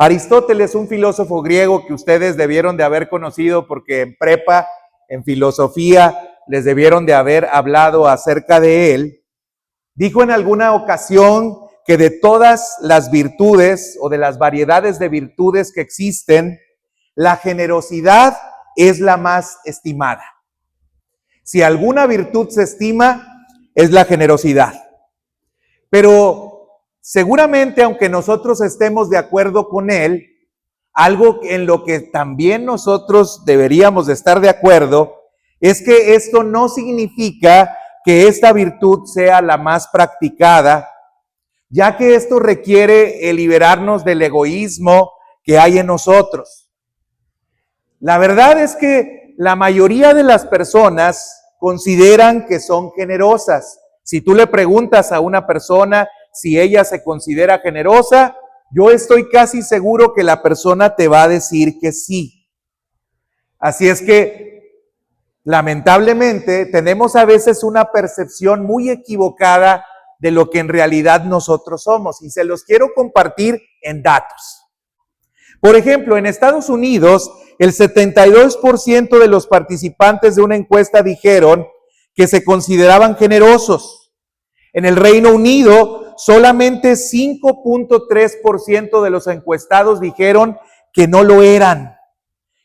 Aristóteles, un filósofo griego que ustedes debieron de haber conocido porque en prepa, en filosofía, les debieron de haber hablado acerca de él, dijo en alguna ocasión que de todas las virtudes o de las variedades de virtudes que existen, la generosidad es la más estimada. Si alguna virtud se estima, es la generosidad. Pero seguramente, aunque nosotros estemos de acuerdo con él, algo en lo que también nosotros deberíamos de estar de acuerdo es que esto no significa que esta virtud sea la más practicada, ya que esto requiere el liberarnos del egoísmo que hay en nosotros. La verdad es que la mayoría de las personas consideran que son generosas. Si tú le preguntas a una persona si ella se considera generosa, yo estoy casi seguro que la persona te va a decir que sí. Así es que, lamentablemente, tenemos a veces una percepción muy equivocada de lo que en realidad nosotros somos. Y se los quiero compartir en datos. Por ejemplo, en Estados Unidos, el 72% de los participantes de una encuesta dijeron que se consideraban generosos. En el Reino Unido, solamente 5.3% de los encuestados dijeron que no lo eran.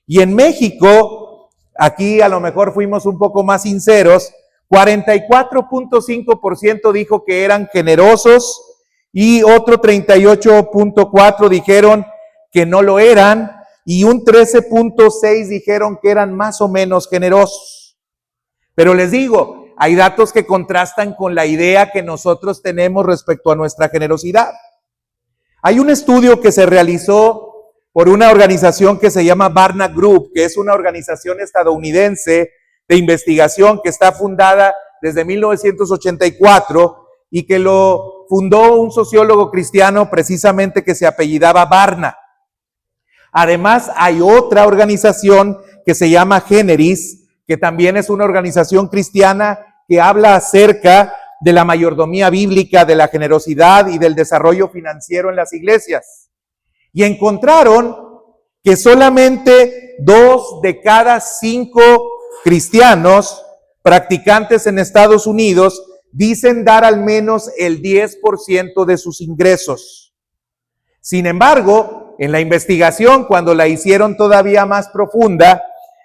Y en México, aquí a lo mejor fuimos un poco más sinceros, 44.5% dijo que eran generosos y otro 38.4% dijeron que no lo eran y un 13.6% dijeron que eran más o menos generosos. Pero les digo, hay datos que contrastan con la idea que nosotros tenemos respecto a nuestra generosidad. Hay un estudio que se realizó por una organización que se llama Barna Group, que es una organización estadounidense de investigación que está fundada desde 1984 y que lo fundó un sociólogo cristiano precisamente que se apellidaba Barna. Además, hay otra organización que se llama Generis, que también es una organización cristiana que habla acerca de la mayordomía bíblica, de la generosidad y del desarrollo financiero en las iglesias. Y encontraron que solamente 2 de cada 5 cristianos practicantes en Estados Unidos dicen dar al menos el 10% de sus ingresos. Sin embargo, en la investigación, cuando la hicieron todavía más profunda,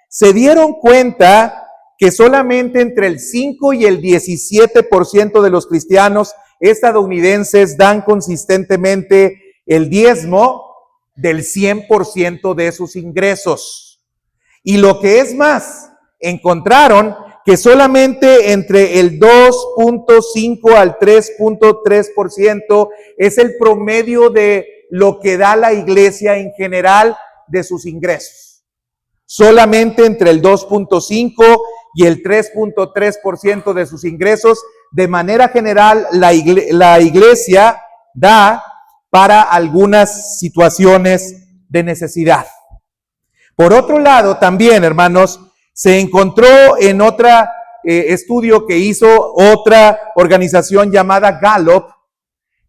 se dieron cuenta que solamente entre el 5 y el 17% de los cristianos estadounidenses dan consistentemente el diezmo del 100% de sus ingresos. Y lo que es más, encontraron que solamente entre el 2.5 al 3.3% es el promedio de lo que da la iglesia en general de sus ingresos. Solamente entre el 2.5 y el 3.3% de sus ingresos, de manera general, la iglesia da para algunas situaciones de necesidad. Por otro lado, también, hermanos, se encontró en otro estudio que hizo otra organización llamada Gallup,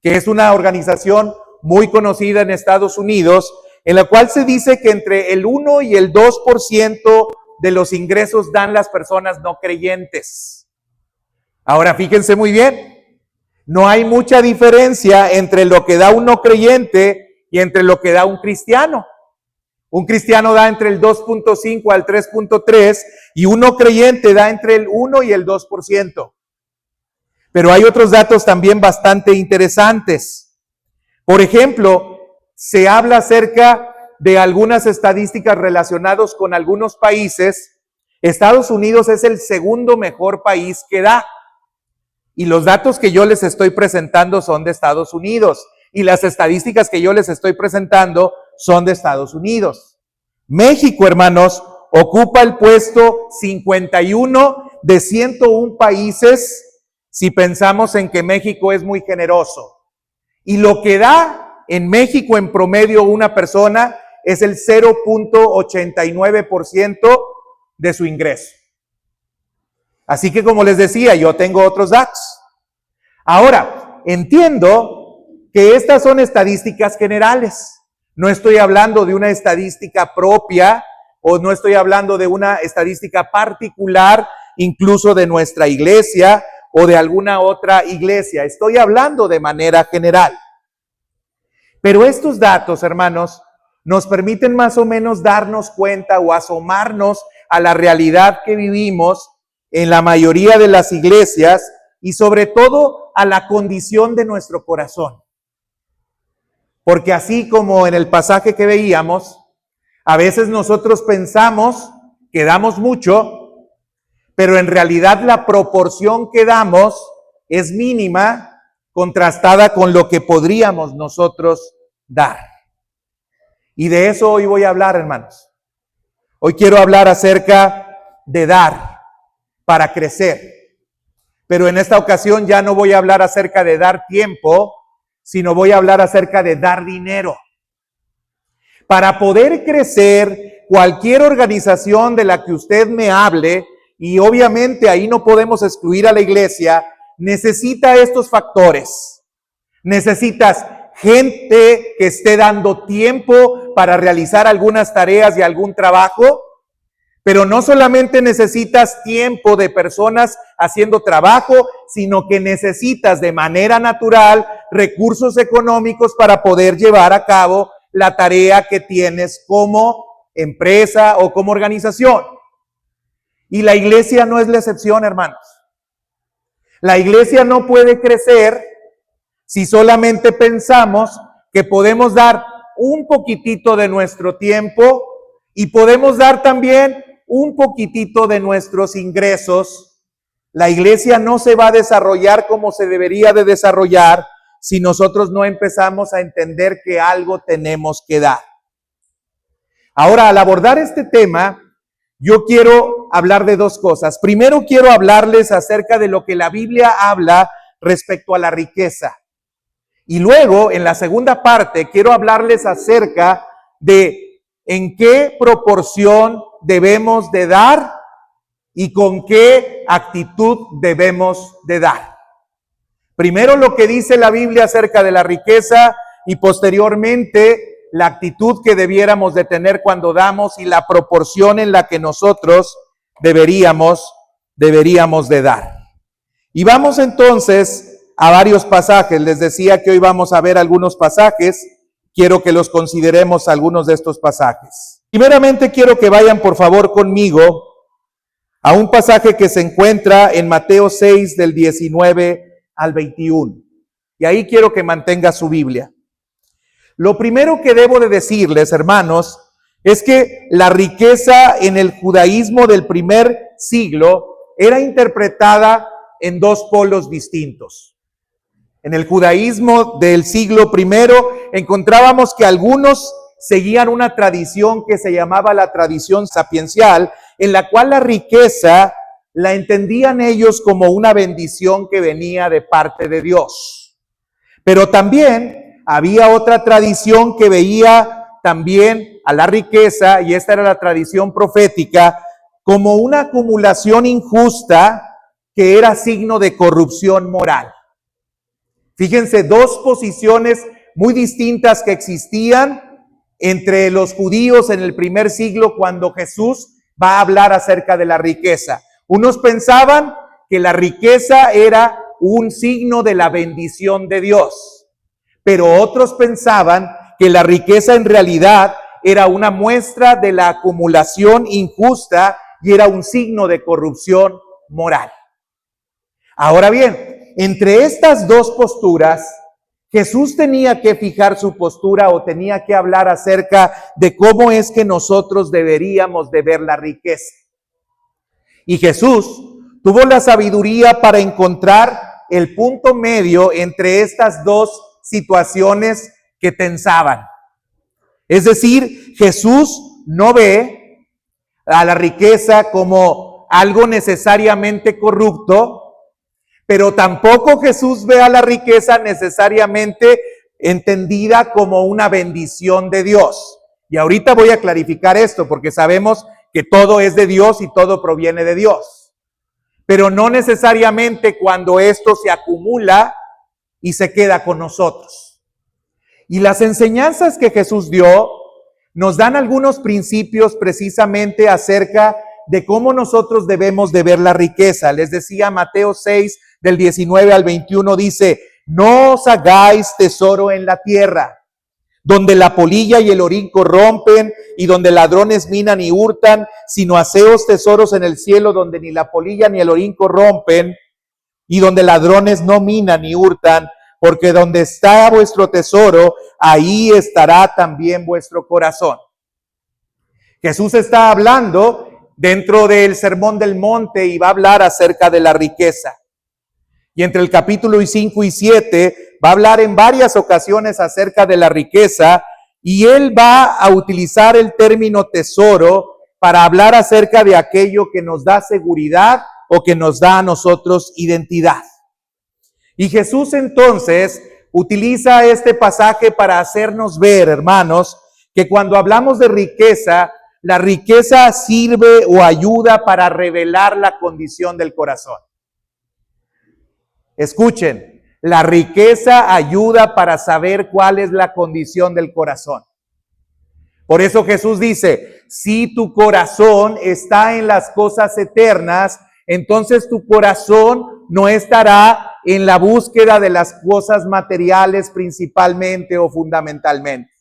que es una organización muy conocida en Estados Unidos, en la cual se dice que entre el 1 y el 2% de los ingresos dan las personas no creyentes. Ahora, fíjense muy bien, no hay mucha diferencia entre lo que da un no creyente y entre lo que da un cristiano. Un cristiano da entre el 2.5 al 3.3 y un no creyente da entre el 1 y el 2%. Pero hay otros datos también bastante interesantes. Por ejemplo, se habla acerca de algunas estadísticas relacionadas con algunos países. Estados Unidos es el segundo mejor país que da. Y los datos que yo les estoy presentando son de Estados Unidos. Y las estadísticas que yo les estoy presentando son de Estados Unidos. México, hermanos, ocupa el puesto 51 de 101 países si pensamos en que México es muy generoso. Y lo que da en México en promedio una persona es el 0.89% de su ingreso. Así que, como les decía, yo tengo otros datos. Ahora, entiendo que estas son estadísticas generales, No estoy hablando de una estadística propia o no estoy hablando de una estadística particular, incluso de nuestra iglesia o de alguna otra iglesia. Estoy hablando de manera general. Pero estos datos, hermanos, nos permiten más o menos darnos cuenta o asomarnos a la realidad que vivimos en la mayoría de las iglesias y sobre todo a la condición de nuestro corazón. Porque así como en el pasaje que veíamos, a veces nosotros pensamos que damos mucho, pero en realidad la proporción que damos es mínima contrastada con lo que podríamos nosotros dar. Y de eso hoy voy a hablar, hermanos. Hoy quiero hablar acerca de dar para crecer. Pero en esta ocasión ya no voy a hablar acerca de dar tiempo, sino voy a hablar acerca de dar dinero. Para poder crecer, cualquier organización de la que usted me hable, y obviamente ahí no podemos excluir a la iglesia, necesita estos factores. Necesitas gente que esté dando tiempo para realizar algunas tareas y algún trabajo, pero no solamente necesitas tiempo de personas haciendo trabajo, sino que necesitas de manera natural recursos económicos para poder llevar a cabo la tarea que tienes como empresa o como organización. Y la iglesia no es la excepción, hermanos. La iglesia no puede crecer si solamente pensamos que podemos dar un poquitito de nuestro tiempo y podemos dar también un poquitito de nuestros ingresos. La iglesia no se va a desarrollar como se debería de desarrollar si nosotros no empezamos a entender que algo tenemos que dar. Ahora, al abordar este tema, yo quiero hablar de dos cosas. Primero, quiero hablarles acerca de lo que la Biblia habla respecto a la riqueza. Y luego, en la segunda parte, quiero hablarles acerca de en qué proporción debemos de dar y con qué actitud debemos de dar. Primero lo que dice la Biblia acerca de la riqueza y posteriormente la actitud que debiéramos de tener cuando damos y la proporción en la que nosotros deberíamos de dar. Y vamos entonces a varios pasajes. Les decía que hoy vamos a ver algunos pasajes. Quiero que los consideremos algunos de estos pasajes. Primeramente quiero que vayan por favor conmigo a un pasaje que se encuentra en Mateo 6 del 19 al 21. Y ahí quiero que mantenga su Biblia. Lo primero que debo de decirles, hermanos, es que la riqueza en el judaísmo del primer siglo era interpretada en dos polos distintos. En el judaísmo del siglo primero encontrábamos que algunos seguían una tradición que se llamaba la tradición sapiencial, en la cual la riqueza la entendían ellos como una bendición que venía de parte de Dios. Pero también había otra tradición que veía también a la riqueza, y esta era la tradición profética, como una acumulación injusta que era signo de corrupción moral. Fíjense, dos posiciones muy distintas que existían entre los judíos en el primer siglo cuando Jesús va a hablar acerca de la riqueza. Unos pensaban que la riqueza era un signo de la bendición de Dios, pero otros pensaban que la riqueza en realidad era una muestra de la acumulación injusta y era un signo de corrupción moral. Ahora bien, entre estas dos posturas, Jesús tenía que fijar su postura o tenía que hablar acerca de cómo es que nosotros deberíamos de ver la riqueza. Y Jesús tuvo la sabiduría para encontrar el punto medio entre estas dos situaciones que tensaban. Es decir, Jesús no ve a la riqueza como algo necesariamente corrupto, pero tampoco Jesús ve a la riqueza necesariamente entendida como una bendición de Dios. Y ahorita voy a clarificar esto porque sabemos que todo es de Dios y todo proviene de Dios. Pero no necesariamente cuando esto se acumula y se queda con nosotros. Y las enseñanzas que Jesús dio nos dan algunos principios precisamente acerca de cómo nosotros debemos de ver la riqueza. Les decía, Mateo 6, del 19 al 21, dice: no os hagáis tesoro en la tierra, donde la polilla y el orín corrompen y donde ladrones minan y hurtan, sino haceos tesoros en el cielo, donde ni la polilla ni el orín corrompen y donde ladrones no minan ni hurtan, porque donde está vuestro tesoro, ahí estará también vuestro corazón. Jesús está hablando dentro del Sermón del Monte y va a hablar acerca de la riqueza. Y entre el capítulo 5 y 7 va a hablar en varias ocasiones acerca de la riqueza, y él va a utilizar el término tesoro para hablar acerca de aquello que nos da seguridad o que nos da a nosotros identidad. Y Jesús entonces utiliza este pasaje para hacernos ver, hermanos, que cuando hablamos de riqueza, la riqueza sirve o ayuda para revelar la condición del corazón. Escuchen, la riqueza ayuda para saber cuál es la condición del corazón. Por eso Jesús dice, si tu corazón está en las cosas eternas, entonces tu corazón no estará en la búsqueda de las cosas materiales principalmente o fundamentalmente.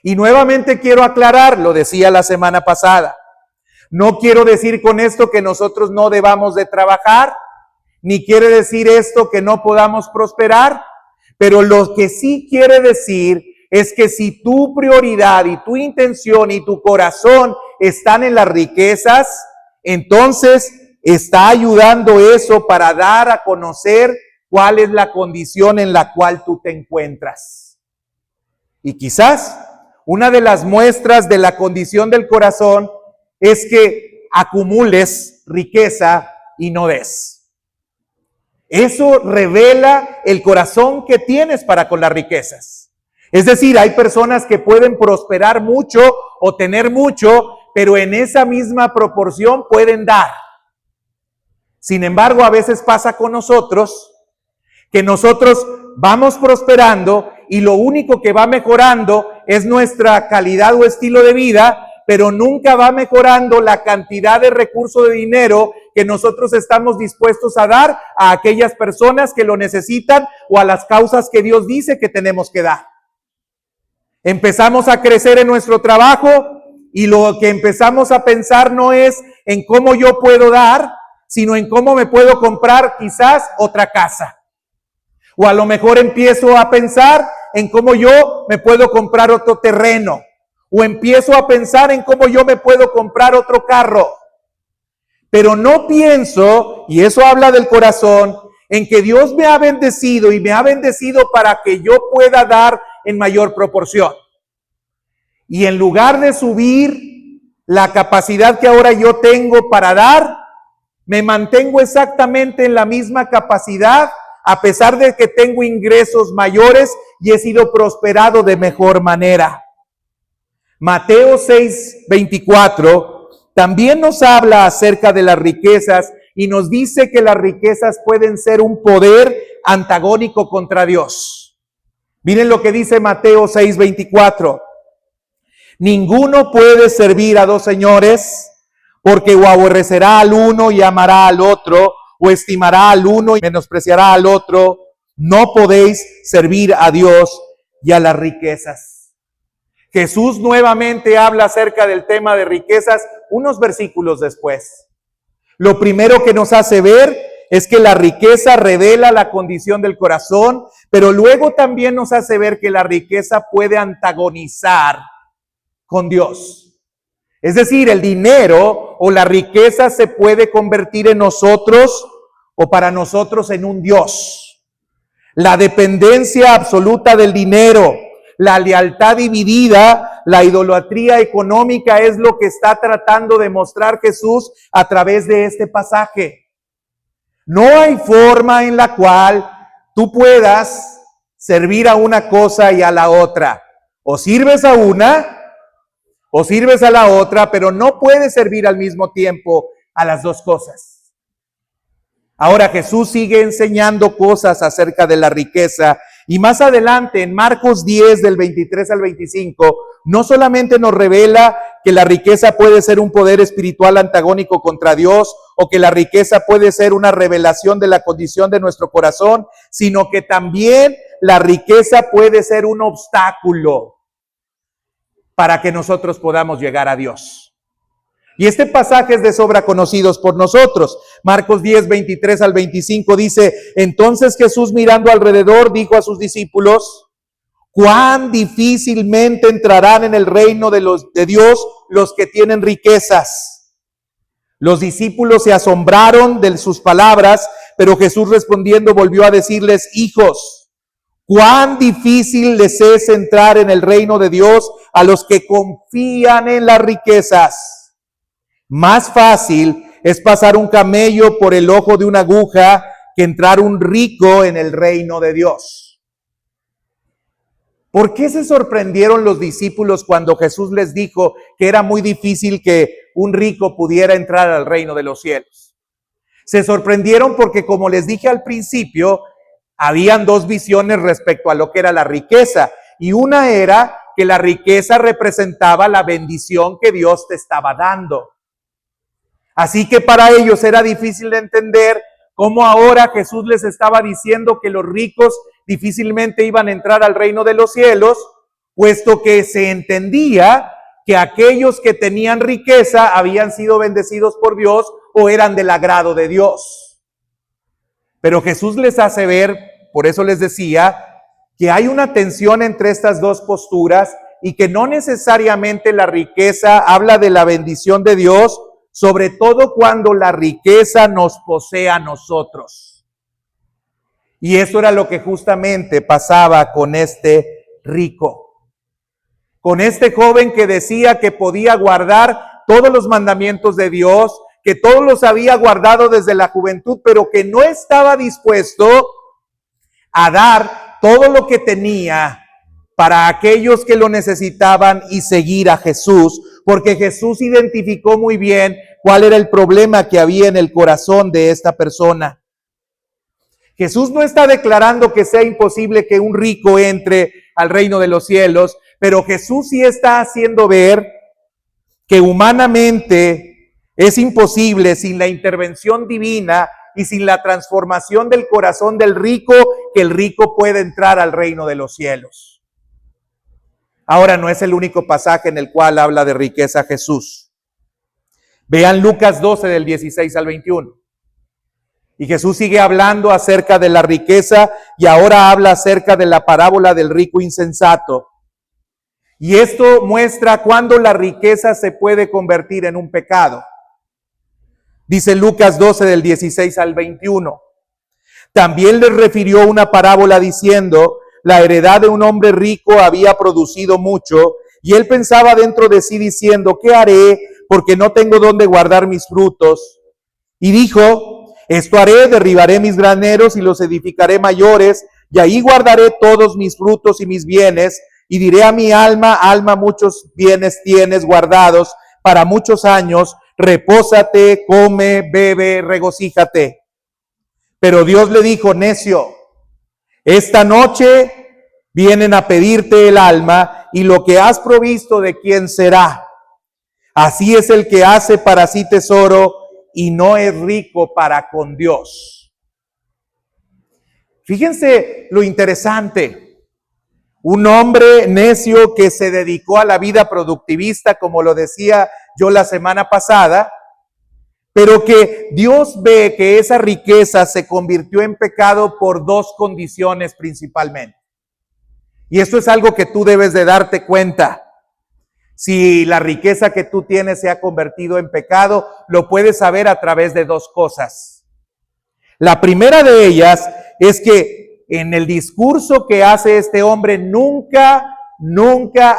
Y nuevamente quiero aclarar, lo decía la semana pasada, no quiero decir con esto que nosotros no debamos de trabajar, ni quiere decir esto que no podamos prosperar, pero lo que sí quiere decir es que si tu prioridad y tu intención y tu corazón están en las riquezas, entonces está ayudando eso para dar a conocer cuál es la condición en la cual tú te encuentras. Y quizás una de las muestras de la condición del corazón es que acumules riqueza y no des. Eso revela el corazón que tienes para con las riquezas. Es decir, hay personas que pueden prosperar mucho o tener mucho, pero en esa misma proporción pueden dar. Sin embargo, a veces pasa con nosotros que nosotros vamos prosperando y lo único que va mejorando es nuestra calidad o estilo de vida, pero nunca va mejorando la cantidad de recursos de dinero que nosotros estamos dispuestos a dar a aquellas personas que lo necesitan o a las causas que Dios dice que tenemos que dar. Empezamos a crecer en nuestro trabajo y lo que empezamos a pensar no es en cómo yo puedo dar, sino en cómo me puedo comprar quizás otra casa. O a lo mejor empiezo a pensar en cómo yo me puedo comprar otro terreno. O empiezo a pensar en cómo yo me puedo comprar otro carro. Pero no pienso, y eso habla del corazón, en que Dios me ha bendecido y me ha bendecido para que yo pueda dar en mayor proporción. Y en lugar de subir la capacidad que ahora yo tengo para dar, me mantengo exactamente en la misma capacidad, a pesar de que tengo ingresos mayores y he sido prosperado de mejor manera. Mateo 6:24 también nos habla acerca de las riquezas y nos dice que las riquezas pueden ser un poder antagónico contra Dios. Miren lo que dice Mateo 6:24. Ninguno puede servir a dos señores, porque o aborrecerá al uno y amará al otro, o estimará al uno y menospreciará al otro. No podéis servir a Dios y a las riquezas. Jesús nuevamente habla acerca del tema de riquezas unos versículos después. Lo primero que nos hace ver es que la riqueza revela la condición del corazón, pero luego también nos hace ver que la riqueza puede antagonizar con Dios. Es decir, el dinero o la riqueza se puede convertir en nosotros o para nosotros en un Dios. La dependencia absoluta del dinero, la lealtad dividida, la idolatría económica es lo que está tratando de mostrar Jesús a través de este pasaje. No hay forma en la cual tú puedas servir a una cosa y a la otra. O sirves a una o sirves a la otra, pero no puedes servir al mismo tiempo a las dos cosas. Ahora Jesús sigue enseñando cosas acerca de la riqueza Y más adelante, en Marcos 10, del 23 al 25, no solamente nos revela que la riqueza puede ser un poder espiritual antagónico contra Dios, o que la riqueza puede ser una revelación de la condición de nuestro corazón, sino que también la riqueza puede ser un obstáculo para que nosotros podamos llegar a Dios. Y este pasaje es de sobra conocido por nosotros. Marcos 10, 23 al 25 dice: entonces Jesús, mirando alrededor, dijo a sus discípulos: cuán difícilmente entrarán en el reino de Dios los que tienen riquezas. Los discípulos se asombraron de sus palabras, pero Jesús respondiendo volvió a decirles: hijos, cuán difícil les es entrar en el reino de Dios a los que confían en las riquezas. Más fácil es pasar un camello por el ojo de una aguja que entrar un rico en el reino de Dios. ¿Por qué se sorprendieron los discípulos cuando Jesús les dijo que era muy difícil que un rico pudiera entrar al reino de los cielos? Se sorprendieron porque, como les dije al principio, habían dos visiones respecto a lo que era la riqueza. Y una era que la riqueza representaba la bendición que Dios te estaba dando. Así que para ellos era difícil de entender cómo ahora Jesús les estaba diciendo que los ricos difícilmente iban a entrar al reino de los cielos, puesto que se entendía que aquellos que tenían riqueza habían sido bendecidos por Dios o eran del agrado de Dios. Pero Jesús les hace ver, por eso les decía, que hay una tensión entre estas dos posturas y que no necesariamente la riqueza habla de la bendición de Dios, sobre todo cuando la riqueza nos posee a nosotros. Y eso era lo que justamente pasaba con este rico, con este joven que decía que podía guardar todos los mandamientos de Dios, que todos los había guardado desde la juventud, pero que no estaba dispuesto a dar todo lo que tenía para aquellos que lo necesitaban y seguir a Jesús, porque Jesús identificó muy bien cuál era el problema que había en el corazón de esta persona. Jesús no está declarando que sea imposible que un rico entre al reino de los cielos, pero Jesús sí está haciendo ver que humanamente es imposible sin la intervención divina y sin la transformación del corazón del rico, que el rico pueda entrar al reino de los cielos. Ahora, no es el único pasaje en el cual habla de riqueza Jesús. Vean Lucas 12 del 16 al 21. Y Jesús sigue hablando acerca de la riqueza y ahora habla acerca de la parábola del rico insensato. Y esto muestra cuándo la riqueza se puede convertir en un pecado. Dice Lucas 12 del 16 al 21. También les refirió una parábola diciendo: la heredad de un hombre rico había producido mucho, y él pensaba dentro de sí diciendo: ¿qué haré? Porque no tengo dónde guardar mis frutos. Y dijo: esto haré, derribaré mis graneros y los edificaré mayores, y ahí guardaré todos mis frutos y mis bienes, y diré a mi alma: alma, muchos bienes tienes guardados para muchos años, repósate, come, bebe, regocíjate. Pero Dios le dijo: necio, esta noche vienen a pedirte el alma, y lo que has provisto, ¿de quién será? Así es el que hace para sí tesoro y no es rico para con Dios. Fíjense lo interesante. Un hombre necio que se dedicó a la vida productivista, como lo decía yo la semana pasada, pero que Dios ve que esa riqueza se convirtió en pecado por dos condiciones principalmente. Y esto es algo que tú debes de darte cuenta. Si la riqueza que tú tienes se ha convertido en pecado, lo puedes saber a través de dos cosas. La primera de ellas es que en el discurso que hace este hombre nunca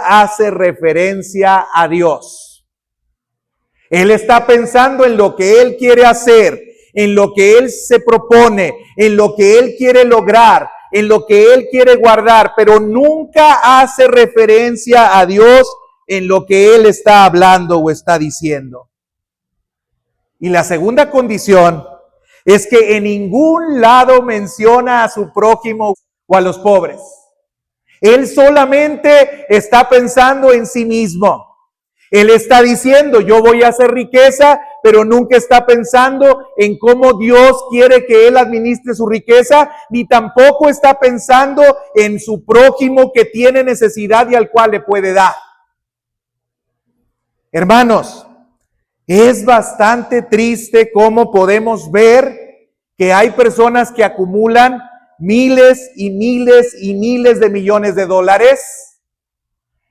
hace referencia a Dios. Él está pensando en lo que él quiere hacer, en lo que él se propone, en lo que él quiere lograr, en lo que él quiere guardar, pero nunca hace referencia a Dios en lo que él está hablando o está diciendo. Y la segunda condición es que en ningún lado menciona a su prójimo o a los pobres. Él solamente está pensando en sí mismo. Él está diciendo, yo voy a hacer riqueza, pero nunca está pensando en cómo Dios quiere que él administre su riqueza, ni tampoco está pensando en su prójimo que tiene necesidad y al cual le puede dar. Hermanos, es bastante triste cómo podemos ver que hay personas que acumulan miles y miles y miles de millones de dólares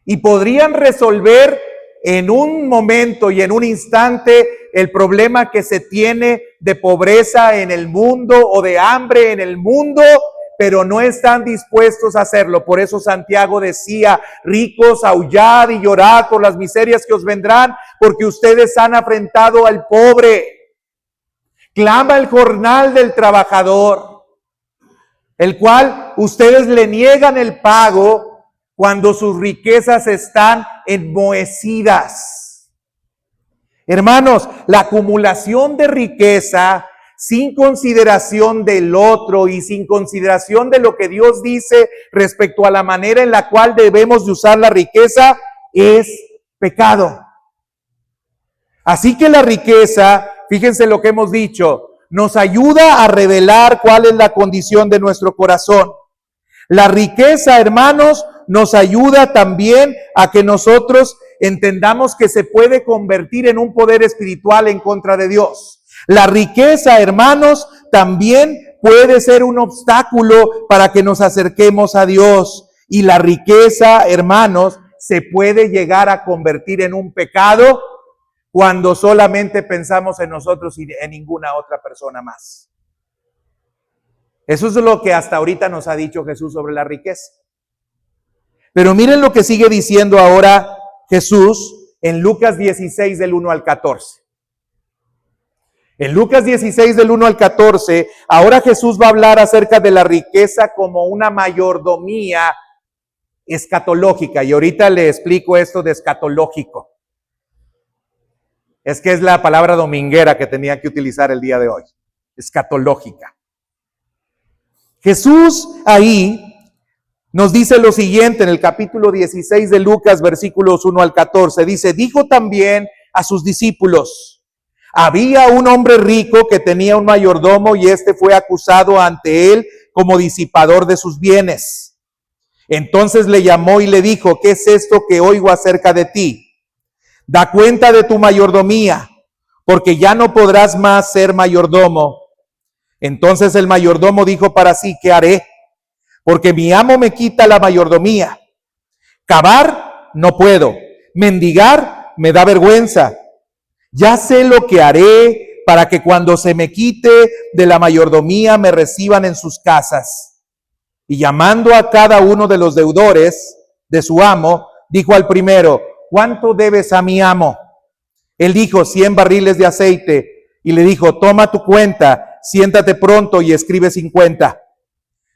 y podrían resolver en un momento y en un instante el problema que se tiene de pobreza en el mundo o de hambre en el mundo, pero no están dispuestos a hacerlo. Por eso Santiago decía, ricos, aullad y llorad por las miserias que os vendrán, porque ustedes han afrentado al pobre. Clama el jornal del trabajador, el cual ustedes le niegan el pago cuando sus riquezas están enmohecidas. Hermanos, la acumulación de riqueza sin consideración del otro y sin consideración de lo que Dios dice respecto a la manera en la cual debemos de usar la riqueza es pecado. Así que la riqueza, fíjense lo que hemos dicho, nos ayuda a revelar cuál es la condición de nuestro corazón. La riqueza, hermanos, nos ayuda también a que nosotros entendamos que se puede convertir en un poder espiritual en contra de Dios. La riqueza, hermanos, también puede ser un obstáculo para que nos acerquemos a Dios. Y la riqueza, hermanos, se puede llegar a convertir en un pecado cuando solamente pensamos en nosotros y en ninguna otra persona más. Eso es lo que hasta ahorita nos ha dicho Jesús sobre la riqueza. Pero miren lo que sigue diciendo ahora Jesús en Lucas 16 del 1 al 14. En Lucas 16 del 1 al 14, ahora Jesús va a hablar acerca de la riqueza como una mayordomía escatológica. Y ahorita le explico esto de escatológico. Es que es la palabra dominguera que tenía que utilizar el día de hoy. Escatológica. Jesús ahí nos dice lo siguiente en el capítulo 16 de Lucas, versículos 1 al 14. Dice, dijo también a sus discípulos, había un hombre rico que tenía un mayordomo y este fue acusado ante él como disipador de sus bienes. Entonces le llamó y le dijo, ¿qué es esto que oigo acerca de ti? Da cuenta de tu mayordomía, porque ya no podrás más ser mayordomo. Entonces el mayordomo dijo para sí, ¿qué haré? Porque mi amo me quita la mayordomía. Cavar no puedo, mendigar me da vergüenza. Ya sé lo que haré para que cuando se me quite de la mayordomía me reciban en sus casas. Y llamando a cada uno de los deudores de su amo, dijo al primero, ¿cuánto debes a mi amo? Él dijo, 100 barriles de aceite. Y le dijo, toma tu cuenta, siéntate pronto y escribe 50.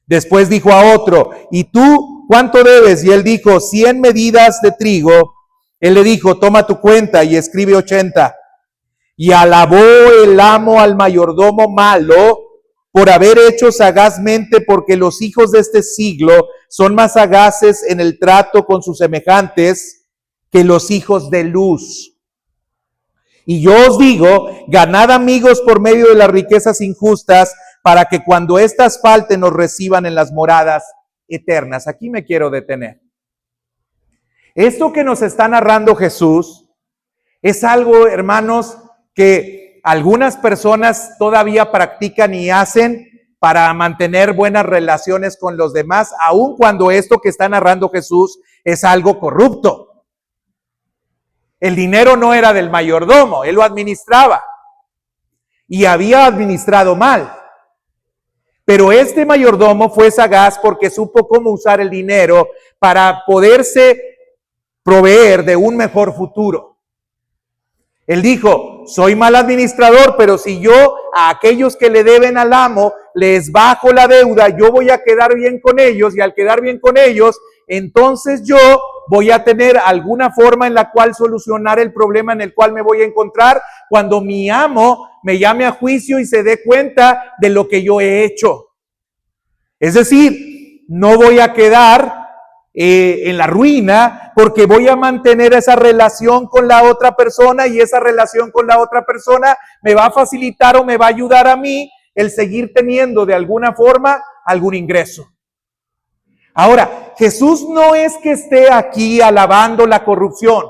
Después dijo a otro, ¿y tú cuánto debes? Y él dijo, 100 medidas de trigo. Él le dijo, toma tu cuenta y escribe 80. Y alabó el amo al mayordomo malo por haber hecho sagazmente, porque los hijos de este siglo son más sagaces en el trato con sus semejantes que los hijos de luz. Y yo os digo, ganad amigos por medio de las riquezas injustas, para que cuando éstas falten nos reciban en las moradas eternas. Aquí me quiero detener. Esto que nos está narrando Jesús es algo, hermanos, que algunas personas todavía practican y hacen para mantener buenas relaciones con los demás, aun cuando esto que está narrando Jesús es algo corrupto. El dinero no era del mayordomo, él lo administraba y había administrado mal. Pero este mayordomo fue sagaz porque supo cómo usar el dinero para poderse proveer de un mejor futuro. Él dijo, soy mal administrador, pero si yo a aquellos que le deben al amo les bajo la deuda, yo voy a quedar bien con ellos, y al quedar bien con ellos, entonces yo voy a tener alguna forma en la cual solucionar el problema en el cual me voy a encontrar cuando mi amo me llame a juicio y se dé cuenta de lo que yo he hecho. Es decir, no voy a quedar en la ruina, porque voy a mantener esa relación con la otra persona, y esa relación con la otra persona me va a facilitar o me va a ayudar a mí el seguir teniendo de alguna forma algún ingreso. Ahora, Jesús no es que esté aquí alabando la corrupción.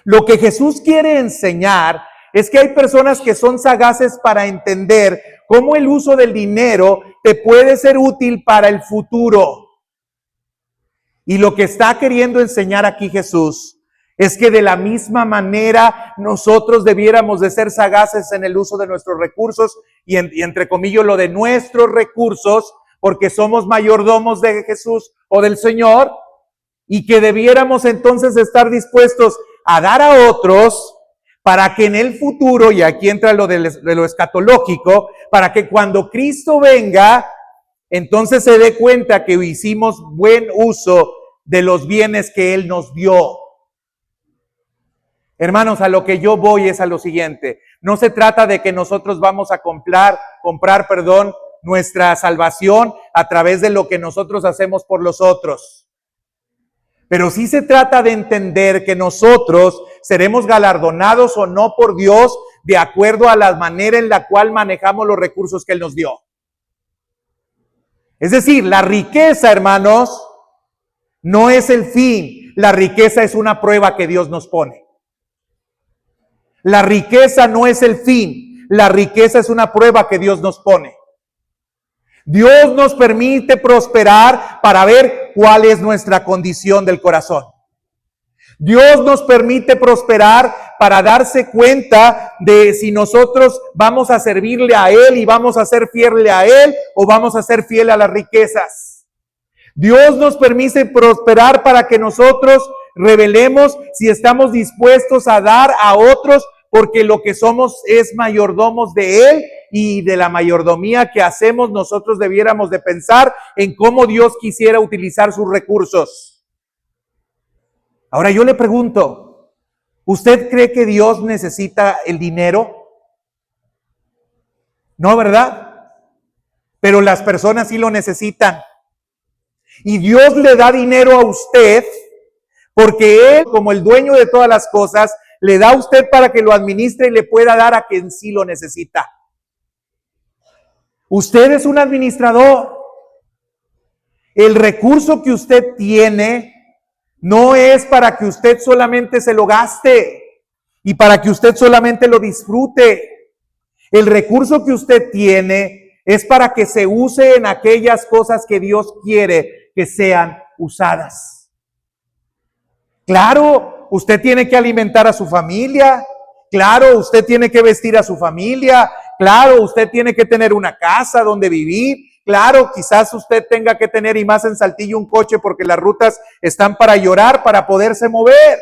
Lo que Jesús quiere enseñar es que hay personas que son sagaces para entender cómo el uso del dinero te puede ser útil para el futuro. Y lo que está queriendo enseñar aquí Jesús es que de la misma manera nosotros debiéramos de ser sagaces en el uso de nuestros recursos, y entre comillas lo de nuestros recursos, porque somos mayordomos de Jesús o del Señor, y que debiéramos entonces estar dispuestos a dar a otros para que en el futuro, y aquí entra lo de lo escatológico, para que cuando Cristo venga, entonces se dé cuenta que hicimos buen uso de los bienes que Él nos dio. Hermanos, a lo que yo voy es a lo siguiente. No se trata de que nosotros vamos a comprar nuestra salvación a través de lo que nosotros hacemos por los otros. Pero sí se trata de entender que nosotros seremos galardonados o no por Dios de acuerdo a la manera en la cual manejamos los recursos que Él nos dio. Es decir, la riqueza, hermanos, no es el fin. La riqueza es una prueba que Dios nos pone. La riqueza no es el fin. La riqueza es una prueba que Dios nos pone. Dios nos permite prosperar para ver cuál es nuestra condición del corazón. Dios nos permite prosperar para darse cuenta de si nosotros vamos a servirle a Él y vamos a ser fieles a Él, o vamos a ser fieles a las riquezas. Dios nos permite prosperar para que nosotros revelemos si estamos dispuestos a dar a otros, porque lo que somos es mayordomos de Él, y de la mayordomía que hacemos nosotros debiéramos de pensar en cómo Dios quisiera utilizar sus recursos. Ahora yo le pregunto, ¿usted cree que Dios necesita el dinero? No, ¿verdad? Pero las personas sí lo necesitan. Y Dios le da dinero a usted porque Él, como el dueño de todas las cosas, le da a usted para que lo administre y le pueda dar a quien sí lo necesita. Usted es un administrador. El recurso que usted tiene no es para que usted solamente se lo gaste y para que usted solamente lo disfrute. El recurso que usted tiene es para que se use en aquellas cosas que Dios quiere que sean usadas. Claro, usted tiene que alimentar a su familia. Claro, usted tiene que vestir a su familia. Claro, usted tiene que tener una casa donde vivir. Claro, quizás usted tenga que tener, y más en Saltillo, un coche porque las rutas están para llorar, para poderse mover.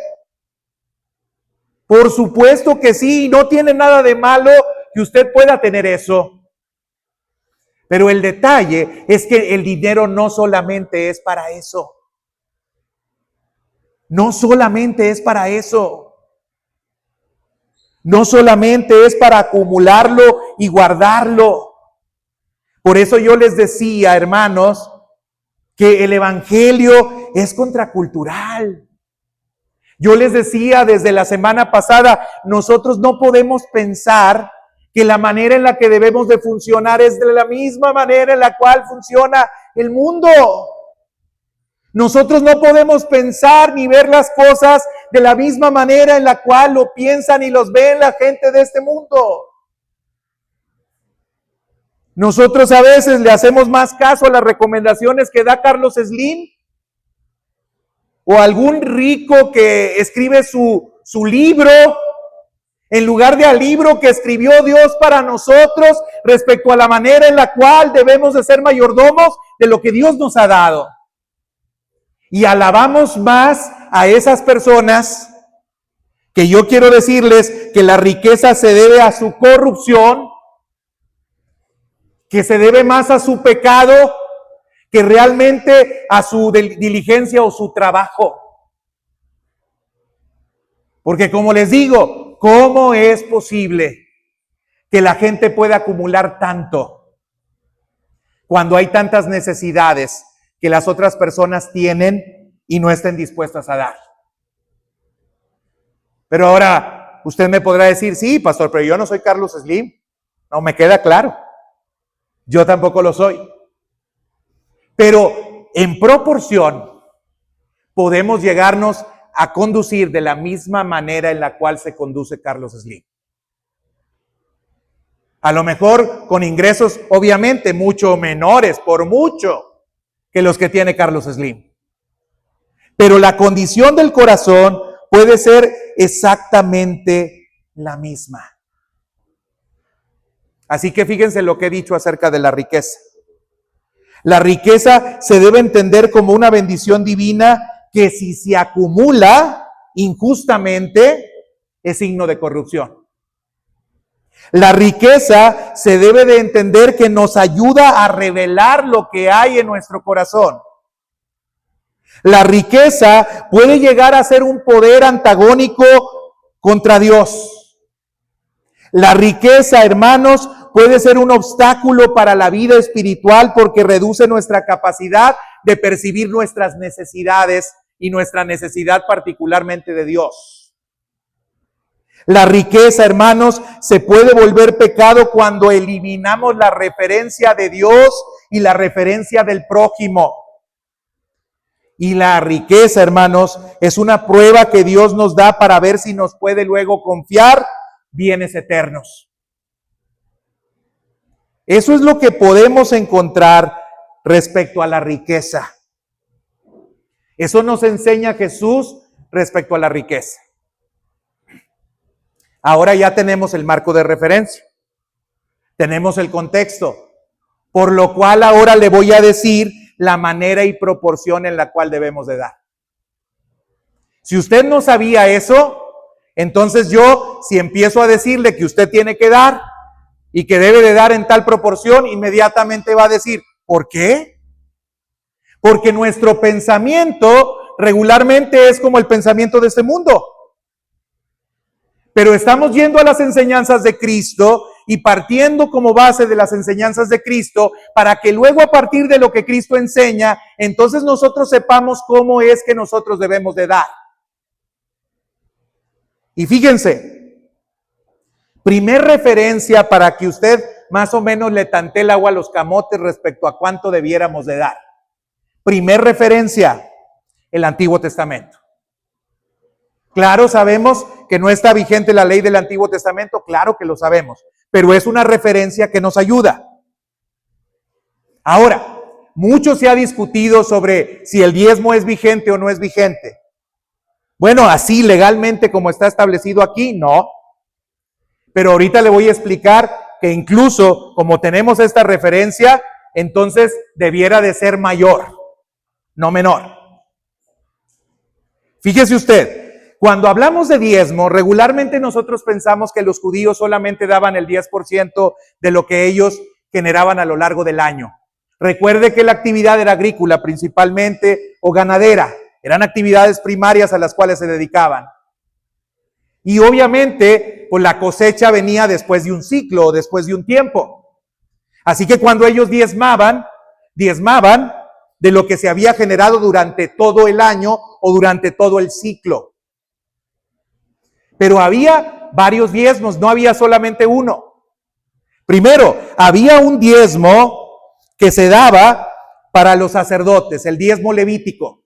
Por supuesto que sí, no tiene nada de malo que usted pueda tener eso. Pero el detalle es que el dinero no solamente es para eso. No solamente es para eso. No solamente es para acumularlo y guardarlo. Por eso yo les decía, hermanos, que el evangelio es contracultural. Yo les decía desde la semana pasada, nosotros no podemos pensar que la manera en la que debemos de funcionar es de la misma manera en la cual funciona el mundo. Nosotros no podemos pensar ni ver las cosas de la misma manera en la cual lo piensan y los ven la gente de este mundo. Nosotros a veces le hacemos más caso a las recomendaciones que da Carlos Slim o algún rico que escribe su libro, en lugar de al libro que escribió Dios para nosotros respecto a la manera en la cual debemos de ser mayordomos de lo que Dios nos ha dado. Y alabamos más a esas personas que yo quiero decirles que la riqueza se debe a su corrupción, que se debe más a su pecado que realmente a su diligencia o su trabajo. Porque como les digo, ¿cómo es posible que la gente pueda acumular tanto? cuando hay tantas necesidades que las otras personas tienen y no estén dispuestas a dar. Pero ahora usted me podrá decir, sí, pastor, pero yo no soy Carlos Slim. No, me queda claro. Yo tampoco lo soy. Pero en proporción podemos llegarnos a conducir de la misma manera en la cual se conduce Carlos Slim. A lo mejor con ingresos obviamente mucho menores, por mucho, que los que tiene Carlos Slim. Pero la condición del corazón puede ser exactamente la misma. Así que fíjense lo que he dicho acerca de la riqueza. La riqueza se debe entender como una bendición divina que si se acumula injustamente es signo de corrupción. La riqueza se debe de entender que nos ayuda a revelar lo que hay en nuestro corazón. La riqueza puede llegar a ser un poder antagónico contra Dios. La riqueza, hermanos, puede ser un obstáculo para la vida espiritual porque reduce nuestra capacidad de percibir nuestras necesidades y nuestra necesidad particularmente de Dios. La riqueza, hermanos, se puede volver pecado cuando eliminamos la referencia de Dios y la referencia del prójimo. Y la riqueza, hermanos, es una prueba que Dios nos da para ver si nos puede luego confiar bienes eternos. Eso es lo que podemos encontrar respecto a la riqueza. Eso nos enseña Jesús respecto a la riqueza. Ahora ya tenemos el marco de referencia. Tenemos el contexto. Por lo cual ahora le voy a decir la manera y proporción en la cual debemos de dar. Si usted no sabía eso, entonces yo, si empiezo a decirle que usted tiene que dar y que debe de dar en tal proporción, inmediatamente va a decir, ¿por qué? Porque nuestro pensamiento regularmente es como el pensamiento de este mundo. Pero estamos yendo a las enseñanzas de Cristo y partiendo como base de las enseñanzas de Cristo para que luego a partir de lo que Cristo enseña, entonces nosotros sepamos cómo es que nosotros debemos de dar. Y fíjense, primer referencia para que usted más o menos le tantee el agua a los camotes respecto a cuánto debiéramos de dar. Primer referencia, el Antiguo Testamento. Claro, sabemos que no está vigente la ley del Antiguo Testamento, claro que lo sabemos, pero es una referencia que nos ayuda. Ahora, mucho se ha discutido sobre si el diezmo es vigente o no es vigente. Bueno, así legalmente como está establecido aquí, no. Pero ahorita le voy a explicar que incluso como tenemos esta referencia, entonces debiera de ser mayor, no menor. Fíjese usted. Cuando hablamos de diezmo, regularmente nosotros pensamos que los judíos solamente daban el 10% de lo que ellos generaban a lo largo del año. Recuerde que la actividad era agrícola principalmente o ganadera. Eran actividades primarias a las cuales se dedicaban. Y obviamente, pues la cosecha venía después de un ciclo o después de un tiempo. Así que cuando ellos diezmaban de lo que se había generado durante todo el año o durante todo el ciclo. Pero había varios diezmos, no había solamente uno. Primero, había un diezmo que se daba para los sacerdotes, el diezmo levítico.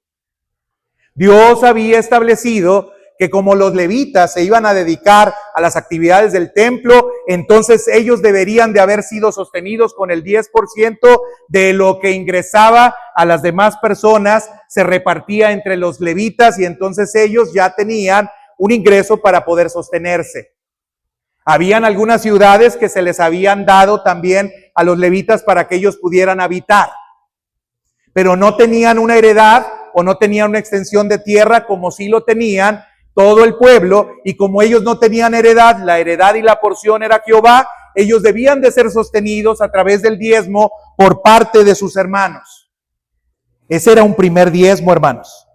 Dios había establecido que como los levitas se iban a dedicar a las actividades del templo, entonces ellos deberían de haber sido sostenidos con el 10% de lo que ingresaba a las demás personas, se repartía entre los levitas y entonces ellos ya tenían un ingreso para poder sostenerse. Habían algunas ciudades que se les habían dado también a los levitas para que ellos pudieran habitar, pero no tenían una heredad o no tenían una extensión de tierra como sí lo tenían todo el pueblo, y como ellos no tenían heredad, la heredad y la porción era Jehová, ellos debían de ser sostenidos a través del diezmo por parte de sus hermanos. Ese era un primer diezmo, hermanos.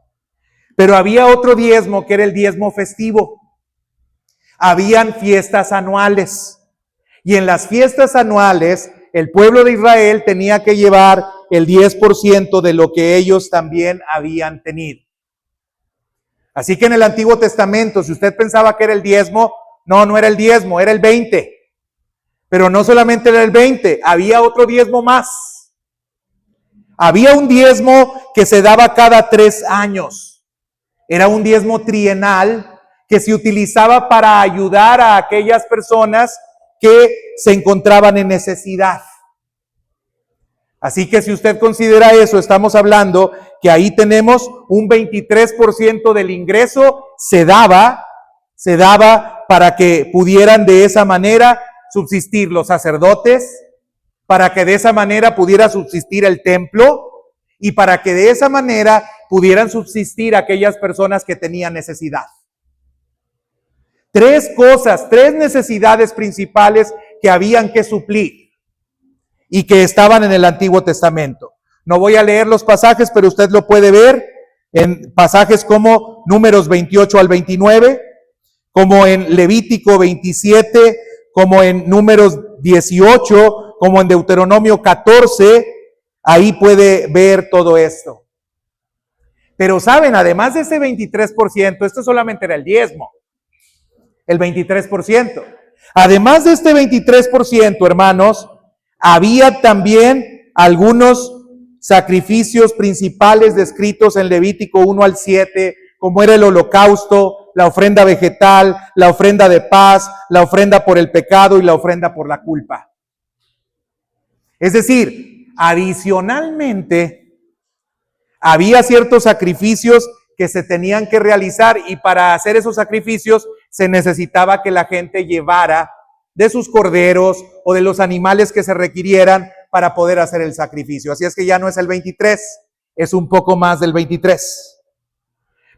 Pero había otro diezmo que era el diezmo festivo. Habían fiestas anuales. Y en las fiestas anuales el pueblo de Israel tenía que llevar el 10% de lo que ellos también habían tenido. Así que en el Antiguo Testamento, si usted pensaba que era el diezmo, no era el diezmo, era el 20. Pero no solamente era el 20, había otro diezmo más. Había un diezmo que se daba cada 3 años. Era un diezmo trienal que se utilizaba para ayudar a aquellas personas que se encontraban en necesidad. Así que si usted considera eso, estamos hablando que ahí tenemos un 23% del ingreso se daba para que pudieran de esa manera subsistir los sacerdotes, para que de esa manera pudiera subsistir el templo y para que de esa manera pudieran subsistir aquellas personas que tenían necesidad. 3 cosas, 3 necesidades principales que habían que suplir y que estaban en el Antiguo Testamento. No voy a leer los pasajes, pero usted lo puede ver en pasajes como Números 28 al 29, como en Levítico 27, como en Números 18, como en Deuteronomio 14, ahí puede ver todo esto. Pero saben, además de ese 23%, esto solamente era el diezmo, el 23%. Además de este 23%, hermanos, había también algunos sacrificios principales descritos en Levítico 1 al 7, como era el holocausto, la ofrenda vegetal, la ofrenda de paz, la ofrenda por el pecado y la ofrenda por la culpa. Es decir, adicionalmente, había ciertos sacrificios que se tenían que realizar y para hacer esos sacrificios se necesitaba que la gente llevara de sus corderos o de los animales que se requirieran para poder hacer el sacrificio. Así es que ya no es el 23, es un poco más del 23.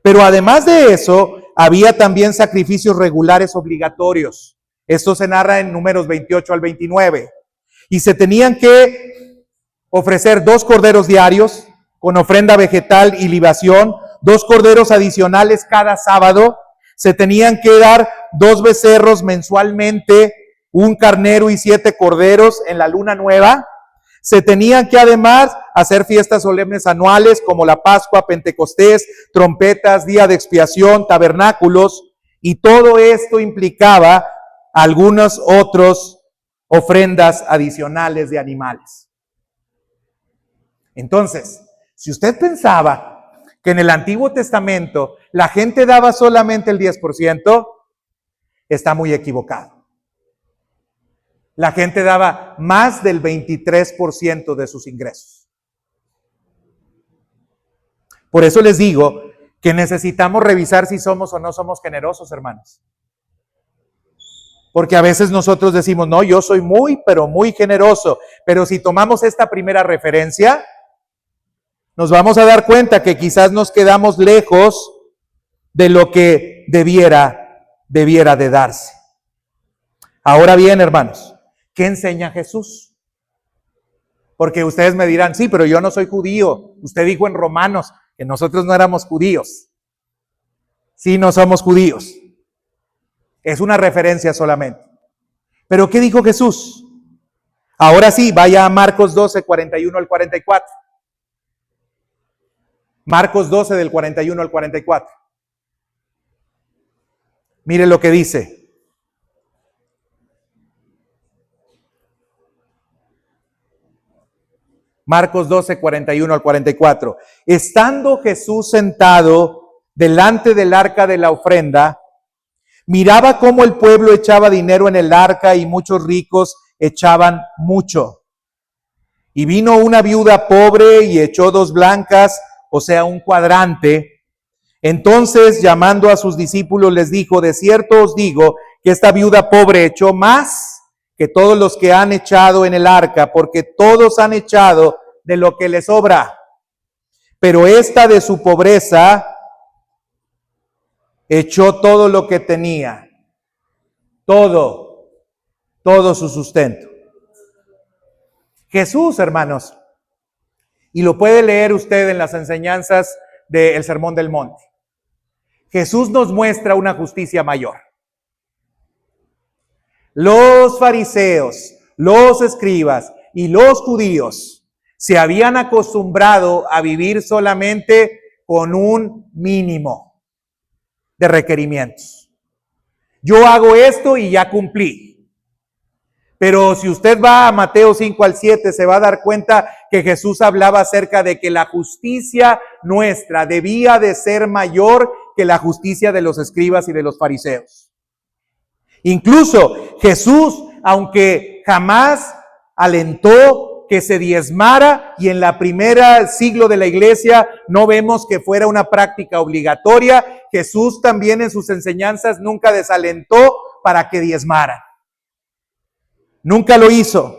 Pero además de eso, había también sacrificios regulares obligatorios. Esto se narra en Números 28 al 29. Y se tenían que ofrecer 2 corderos diarios con ofrenda vegetal y libación, 2 corderos adicionales cada sábado. Se tenían que dar 2 becerros mensualmente, un carnero y 7 corderos en la luna nueva. Se tenían que además hacer fiestas solemnes anuales como la Pascua, Pentecostés, trompetas, día de expiación, tabernáculos, y todo esto implicaba algunas otras ofrendas adicionales de animales. Entonces, si usted pensaba que en el Antiguo Testamento la gente daba solamente el 10%, está muy equivocado. La gente daba más del 23% de sus ingresos. Por eso les digo que necesitamos revisar si somos o no somos generosos, hermanos. Porque a veces nosotros decimos, no, yo soy muy, pero muy generoso. Pero si tomamos esta primera referencia, nos vamos a dar cuenta que quizás nos quedamos lejos de lo que debiera de darse. Ahora bien, hermanos, ¿qué enseña Jesús? Porque ustedes me dirán, sí, pero yo no soy judío. Usted dijo en Romanos que nosotros no éramos judíos. Sí, no somos judíos. Es una referencia solamente. ¿Pero qué dijo Jesús? Ahora sí, vaya a Marcos 12, 41 al 44. Marcos 12, del 41 al 44. Mire lo que dice. Marcos 12, 41 al 44. Estando Jesús sentado delante del arca de la ofrenda, miraba cómo el pueblo echaba dinero en el arca y muchos ricos echaban mucho. Y vino una viuda pobre y echó 2 blancas, o sea, un cuadrante. Entonces, llamando a sus discípulos, les dijo, de cierto os digo que esta viuda pobre echó más que todos los que han echado en el arca, porque todos han echado de lo que les sobra. Pero esta de su pobreza echó todo lo que tenía, todo su sustento. Jesús, hermanos, y lo puede leer usted en las enseñanzas del Sermón del Monte. Jesús nos muestra una justicia mayor. Los fariseos, los escribas y los judíos se habían acostumbrado a vivir solamente con un mínimo de requerimientos. Yo hago esto y ya cumplí. Pero si usted va a Mateo 5 al 7, se va a dar cuenta que Jesús hablaba acerca de que la justicia nuestra debía de ser mayor que la justicia de los escribas y de los fariseos. Incluso Jesús, aunque jamás alentó que se diezmara, y en la primera siglo de la iglesia no vemos que fuera una práctica obligatoria, Jesús también en sus enseñanzas nunca desalentó para que diezmaran. Nunca lo hizo.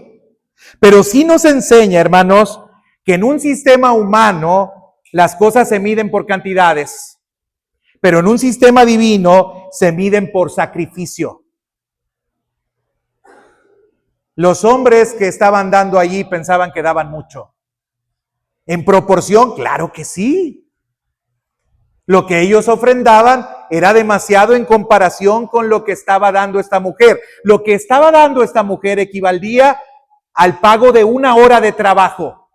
Pero sí nos enseña, hermanos, que en un sistema humano las cosas se miden por cantidades, pero en un sistema divino se miden por sacrificio. Los hombres que estaban dando allí pensaban que daban mucho. En proporción, claro que sí. Lo que ellos ofrendaban era demasiado en comparación con lo que estaba dando esta mujer. Lo que estaba dando esta mujer equivalía al pago de 1 hora de trabajo.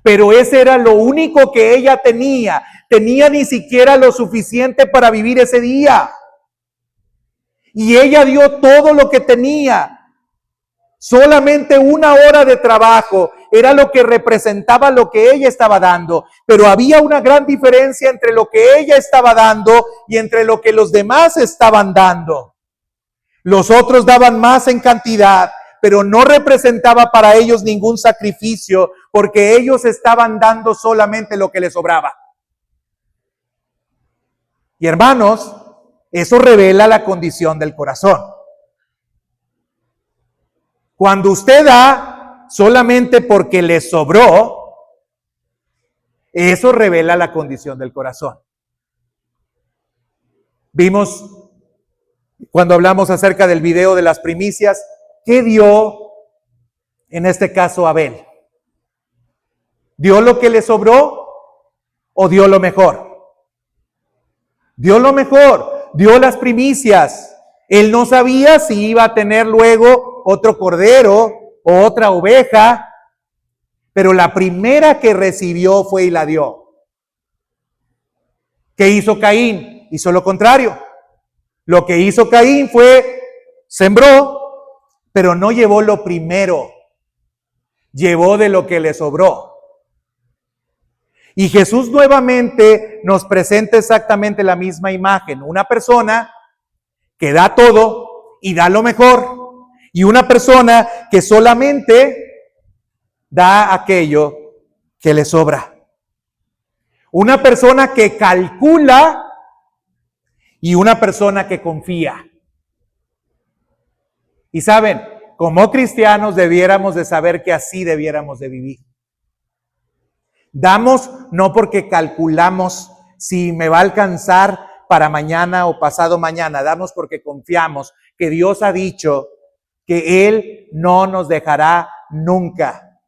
Pero ese era lo único que ella tenía. Tenía ni siquiera lo suficiente para vivir ese día. Y ella dio todo lo que tenía. Solamente 1 hora de trabajo era lo que representaba lo que ella estaba dando. Pero había una gran diferencia entre lo que ella estaba dando y entre lo que los demás estaban dando. Los otros daban más en cantidad, pero no representaba para ellos ningún sacrificio, porque ellos estaban dando solamente lo que les sobraba. Y hermanos, eso revela la condición del corazón. Cuando usted da solamente porque le sobró, eso revela la condición del corazón. Vimos cuando hablamos acerca del video de las primicias, ¿qué dio en este caso Abel? ¿Dio lo que le sobró o dio lo mejor? Dio lo mejor, dio las primicias. Él no sabía si iba a tener luego otro cordero o otra oveja, pero la primera que recibió fue y la dio. ¿Qué hizo Caín? Hizo lo contrario. Lo que hizo Caín fue, sembró, pero no llevó lo primero, llevó de lo que le sobró. Y Jesús nuevamente nos presenta exactamente la misma imagen. Una persona que da todo y da lo mejor, y una persona que solamente da aquello que le sobra. Una persona que calcula y una persona que confía. Y saben, como cristianos debiéramos de saber que así debiéramos de vivir. Damos no porque calculamos si me va a alcanzar para mañana o pasado mañana. Damos porque confiamos que Dios ha dicho que Él no nos dejará nunca.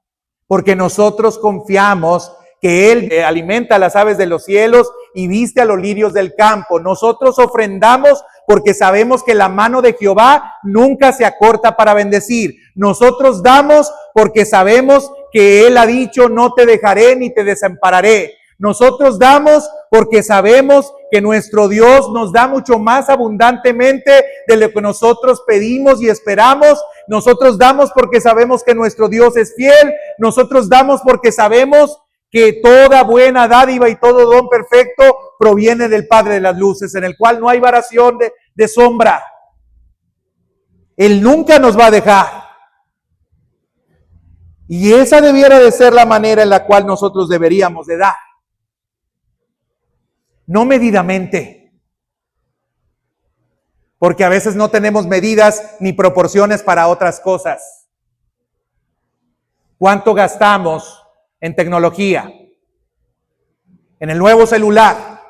Porque nosotros confiamos que Él alimenta a las aves de los cielos y viste a los lirios del campo. Nosotros ofrendamos porque sabemos que la mano de Jehová nunca se acorta para bendecir. Nosotros damos porque sabemos que Él ha dicho, no te dejaré ni te desampararé. Nosotros damos porque sabemos que nuestro Dios nos da mucho más abundantemente de lo que nosotros pedimos y esperamos. Nosotros damos porque sabemos que nuestro Dios es fiel. Nosotros damos porque sabemos que toda buena dádiva y todo don perfecto proviene del Padre de las luces, en el cual no hay variación de sombra. Él nunca nos va a dejar. Y esa debiera de ser la manera en la cual nosotros deberíamos de dar. No medidamente. Porque a veces no tenemos medidas ni proporciones para otras cosas. ¿Cuánto gastamos en tecnología? En el nuevo celular.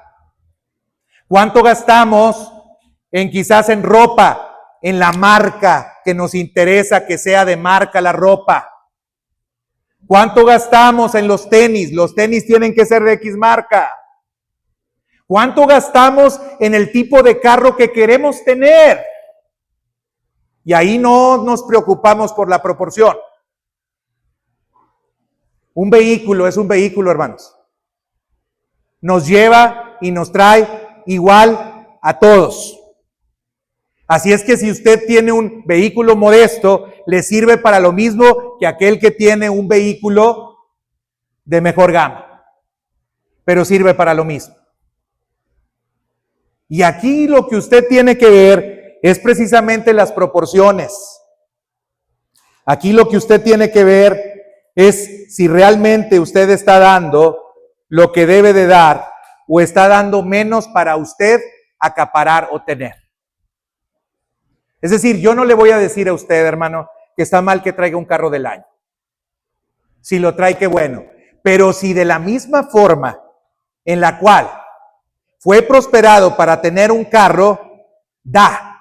¿Cuánto gastamos quizás en ropa? En la marca que nos interesa que sea de marca la ropa. ¿Cuánto gastamos en los tenis? Los tenis tienen que ser de X marca. ¿Cuánto gastamos en el tipo de carro que queremos tener? Y ahí no nos preocupamos por la proporción. Un vehículo es un vehículo, hermanos. Nos lleva y nos trae igual a todos. Así es que si usted tiene un vehículo modesto, le sirve para lo mismo que aquel que tiene un vehículo de mejor gama. Pero sirve para lo mismo. Y aquí lo que usted tiene que ver es precisamente las proporciones. Aquí lo que usted tiene que ver es si realmente usted está dando lo que debe de dar o está dando menos para usted acaparar o tener. Es decir, yo no le voy a decir a usted, hermano, que está mal que traiga un carro del año. Si lo trae, qué bueno. Pero si de la misma forma en la cual fue prosperado para tener un carro, da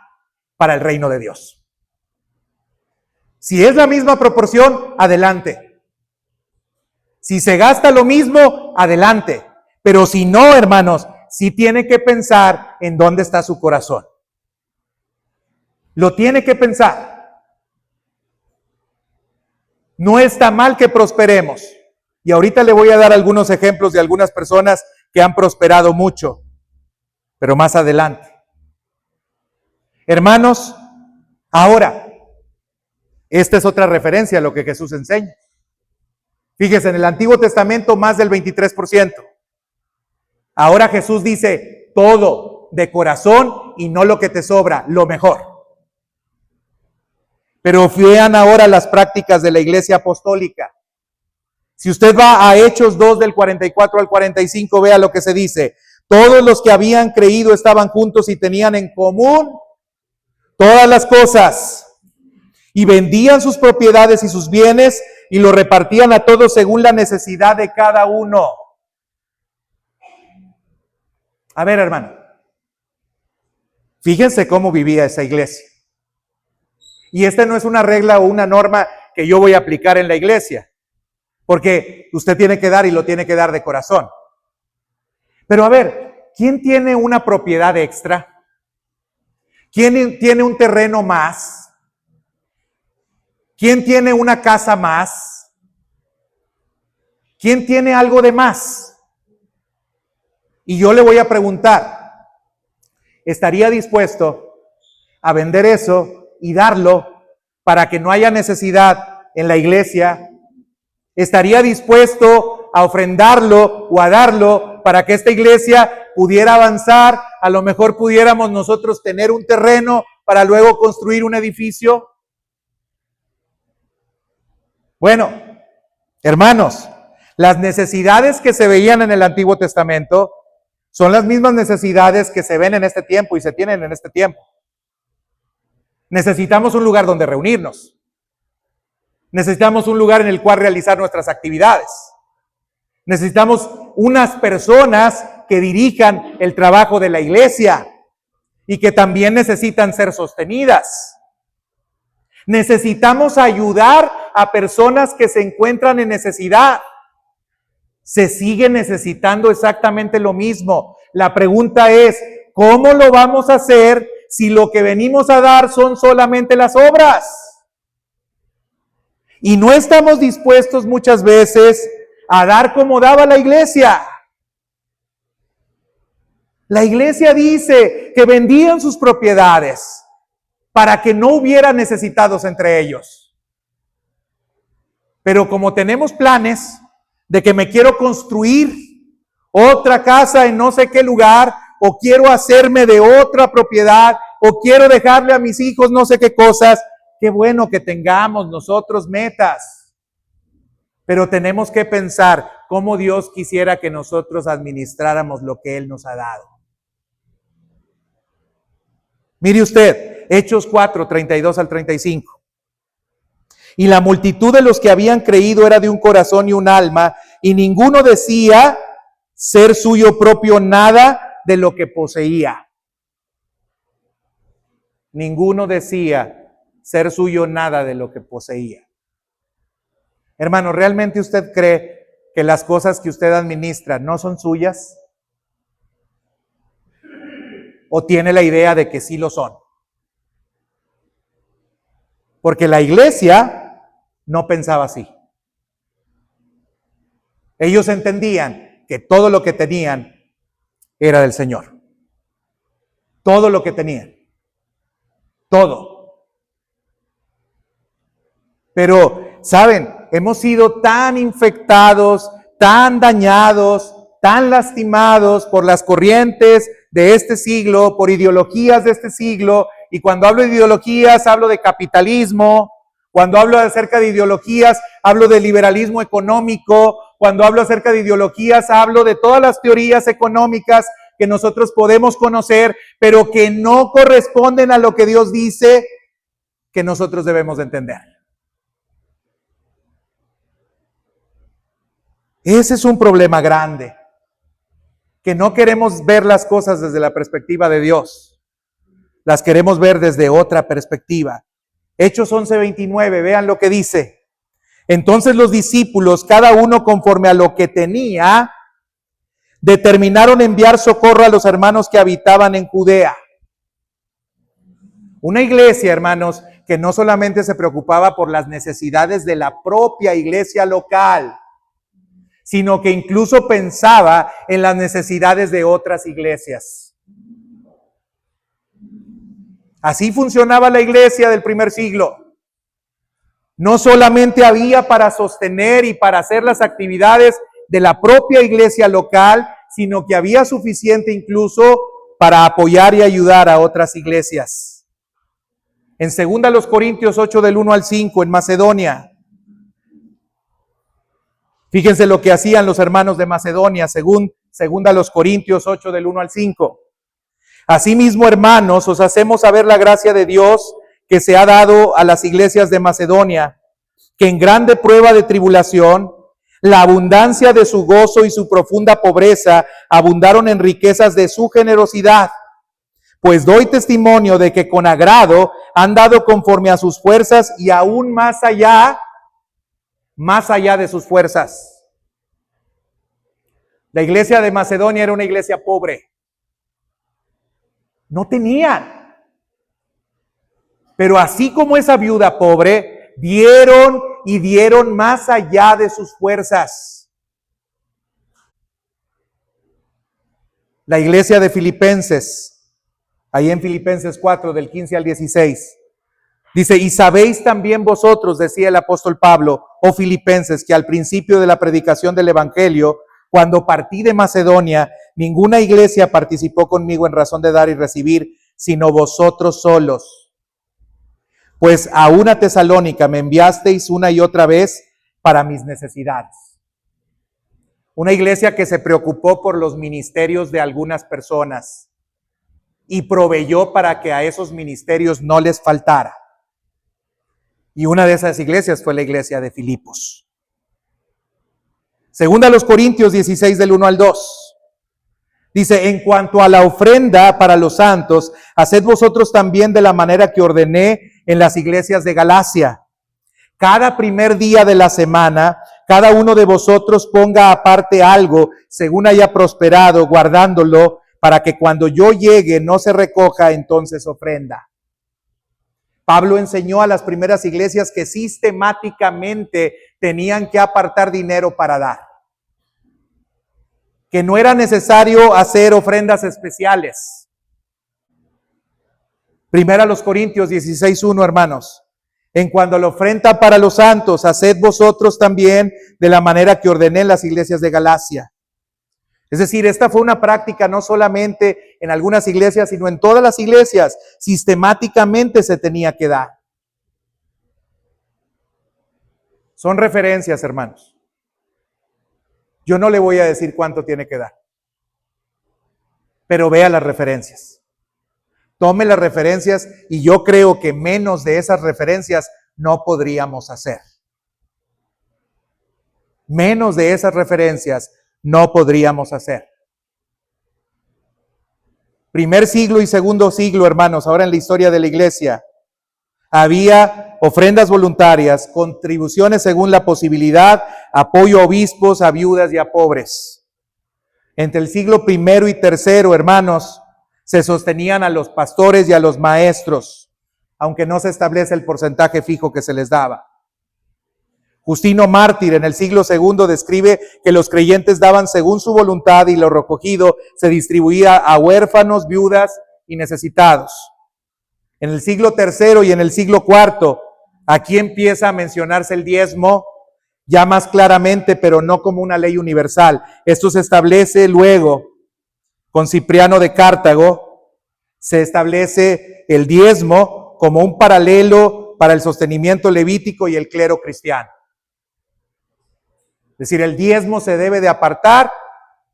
para el reino de Dios. Si es la misma proporción, adelante. Si se gasta lo mismo, adelante. Pero si no, hermanos, sí tiene que pensar en dónde está su corazón. Lo tiene que pensar. No está mal que prosperemos. Y ahorita le voy a dar algunos ejemplos de algunas personas que han prosperado mucho. Pero más adelante. Hermanos, ahora, esta es otra referencia a lo que Jesús enseña. Fíjese, en el Antiguo Testamento más del 23%. Ahora Jesús dice todo de corazón y no lo que te sobra, lo mejor. Pero vean ahora las prácticas de la iglesia apostólica. Si usted va a Hechos 2 del 44 al 45, vea lo que se dice. Todos los que habían creído estaban juntos y tenían en común todas las cosas. Y vendían sus propiedades y sus bienes y lo repartían a todos según la necesidad de cada uno. A ver, hermano. Fíjense cómo vivía esa iglesia. Y esta no es una regla o una norma que yo voy a aplicar en la iglesia. Porque usted tiene que dar y lo tiene que dar de corazón. Pero a ver, ¿quién tiene una propiedad extra? ¿Quién tiene un terreno más? ¿Quién tiene una casa más? ¿Quién tiene algo de más? Y yo le voy a preguntar, ¿estaría dispuesto a vender eso y darlo para que no haya necesidad en la iglesia? ¿Estaría dispuesto a ofrendarlo o a darlo para que esta iglesia pudiera avanzar? A lo mejor pudiéramos nosotros tener un terreno para luego construir un edificio. Bueno, hermanos, las necesidades que se veían en el Antiguo Testamento son las mismas necesidades que se ven en este tiempo y se tienen en este tiempo. Necesitamos un lugar donde reunirnos. Necesitamos un lugar en el cual realizar nuestras actividades. Necesitamos unas personas que dirijan el trabajo de la iglesia y que también necesitan ser sostenidas. Necesitamos ayudar a personas que se encuentran en necesidad. Se sigue necesitando exactamente lo mismo. La pregunta es, ¿cómo lo vamos a hacer si lo que venimos a dar son solamente las obras? Y no estamos dispuestos muchas veces a dar como daba la iglesia. La iglesia dice que vendían sus propiedades para que no hubiera necesitados entre ellos. Pero como tenemos planes de que me quiero construir otra casa en no sé qué lugar, o quiero hacerme de otra propiedad, o quiero dejarle a mis hijos no sé qué cosas, qué bueno que tengamos nosotros metas. Pero tenemos que pensar cómo Dios quisiera que nosotros administráramos lo que Él nos ha dado. Mire usted, Hechos 4, 32 al 35. Y la multitud de los que habían creído era de un corazón y un alma, y ninguno decía ser suyo propio nada de lo que poseía. Ninguno decía ser suyo nada de lo que poseía. Hermano, ¿realmente usted cree que las cosas que usted administra no son suyas? ¿O tiene la idea de que sí lo son? Porque la iglesia no pensaba así. Ellos entendían que todo lo que tenían era del Señor. Todo lo que tenían. Todo. Pero, ¿saben? Hemos sido tan infectados, tan dañados, tan lastimados por las corrientes de este siglo, por ideologías de este siglo. Y cuando hablo de ideologías, hablo de capitalismo. Cuando hablo acerca de ideologías, hablo de liberalismo económico. Cuando hablo acerca de ideologías, hablo de todas las teorías económicas que nosotros podemos conocer, pero que no corresponden a lo que Dios dice que nosotros debemos de entender. Ese es un problema grande, que no queremos ver las cosas desde la perspectiva de Dios, las queremos ver desde otra perspectiva. Hechos 11:29, vean lo que dice. Entonces los discípulos, cada uno conforme a lo que tenía, determinaron enviar socorro a los hermanos que habitaban en Judea. Una iglesia, hermanos, que no solamente se preocupaba por las necesidades de la propia iglesia local, sino que incluso pensaba en las necesidades de otras iglesias. Así funcionaba la iglesia del primer siglo. No solamente había para sostener y para hacer las actividades de la propia iglesia local, sino que había suficiente incluso para apoyar y ayudar a otras iglesias. En 2 Corintios 8 del 1 al 5, en Macedonia, fíjense lo que hacían los hermanos de Macedonia, según 2 Corintios 8 del 1 al 5. Asimismo, hermanos, os hacemos saber la gracia de Dios que se ha dado a las iglesias de Macedonia, que en grande prueba de tribulación, la abundancia de su gozo y su profunda pobreza abundaron en riquezas de su generosidad. Pues doy testimonio de que con agrado han dado conforme a sus fuerzas y aún más allá de sus fuerzas. La iglesia de Macedonia era una iglesia pobre. No tenían. Pero así como esa viuda pobre, dieron más allá de sus fuerzas. La iglesia de Filipenses, ahí en Filipenses 4, del 15 al 16, dice, y sabéis también vosotros, decía el apóstol Pablo, oh Filipenses, que al principio de la predicación del evangelio, cuando partí de Macedonia, ninguna iglesia participó conmigo en razón de dar y recibir, sino vosotros solos. Pues a una Tesalónica me enviasteis una y otra vez para mis necesidades. Una iglesia que se preocupó por los ministerios de algunas personas y proveyó para que a esos ministerios no les faltara. Y una de esas iglesias fue la iglesia de Filipos. Segunda a los Corintios 16 del 1 al 2. Dice, en cuanto a la ofrenda para los santos, haced vosotros también de la manera que ordené en las iglesias de Galacia. Cada primer día de la semana, cada uno de vosotros ponga aparte algo, según haya prosperado, guardándolo, para que cuando yo llegue no se recoja entonces ofrenda. Pablo enseñó a las primeras iglesias que sistemáticamente tenían que apartar dinero para dar. Que no era necesario hacer ofrendas especiales. Primera a los Corintios 16:1, hermanos. En cuanto a la ofrenda para los santos, haced vosotros también de la manera que ordené en las iglesias de Galacia. Es decir, esta fue una práctica no solamente en algunas iglesias, sino en todas las iglesias. Sistemáticamente se tenía que dar. Son referencias, hermanos. Yo no le voy a decir cuánto tiene que dar, pero vea las referencias. Tome las referencias y yo creo que menos de esas referencias no podríamos hacer. Menos de esas referencias no podríamos hacer. Primer siglo y segundo siglo, hermanos, ahora en la historia de la iglesia, había ofrendas voluntarias, contribuciones según la posibilidad, apoyo a obispos, a viudas y a pobres. Entre el siglo primero y tercero, hermanos, se sostenían a los pastores y a los maestros, aunque no se establece el porcentaje fijo que se les daba. Justino Mártir en el siglo II describe que los creyentes daban según su voluntad y lo recogido se distribuía a huérfanos, viudas y necesitados. En el siglo III y en el siglo IV, aquí empieza a mencionarse el diezmo ya más claramente, pero no como una ley universal. Esto se establece luego con Cipriano de Cartago, se establece el diezmo como un paralelo para el sostenimiento levítico y el clero cristiano. Es decir, el diezmo se debe de apartar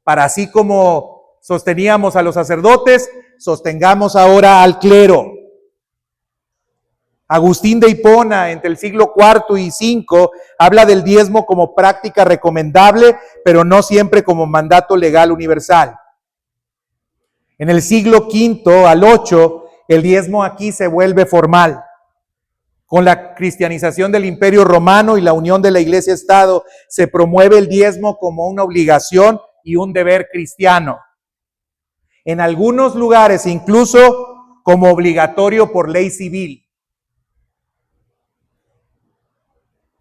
para, así como sosteníamos a los sacerdotes, sostengamos ahora al clero. Agustín de Hipona, entre el siglo IV y V, habla del diezmo como práctica recomendable, pero no siempre como mandato legal universal. En el siglo V al VIII, el diezmo aquí se vuelve formal. Con la cristianización del Imperio Romano y la unión de la Iglesia-Estado, se promueve el diezmo como una obligación y un deber cristiano. En algunos lugares, incluso como obligatorio por ley civil.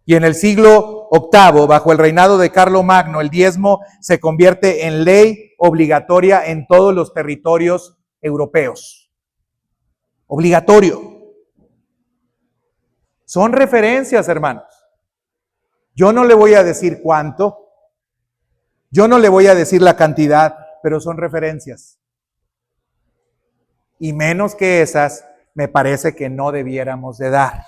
Y en el siglo VIII, bajo el reinado de Carlomagno, el diezmo se convierte en ley obligatoria en todos los territorios europeos. Obligatorio. Son referencias, hermanos. Yo no le voy a decir cuánto, yo no le voy a decir la cantidad, pero son referencias. Y menos que esas, me parece que no debiéramos de dar.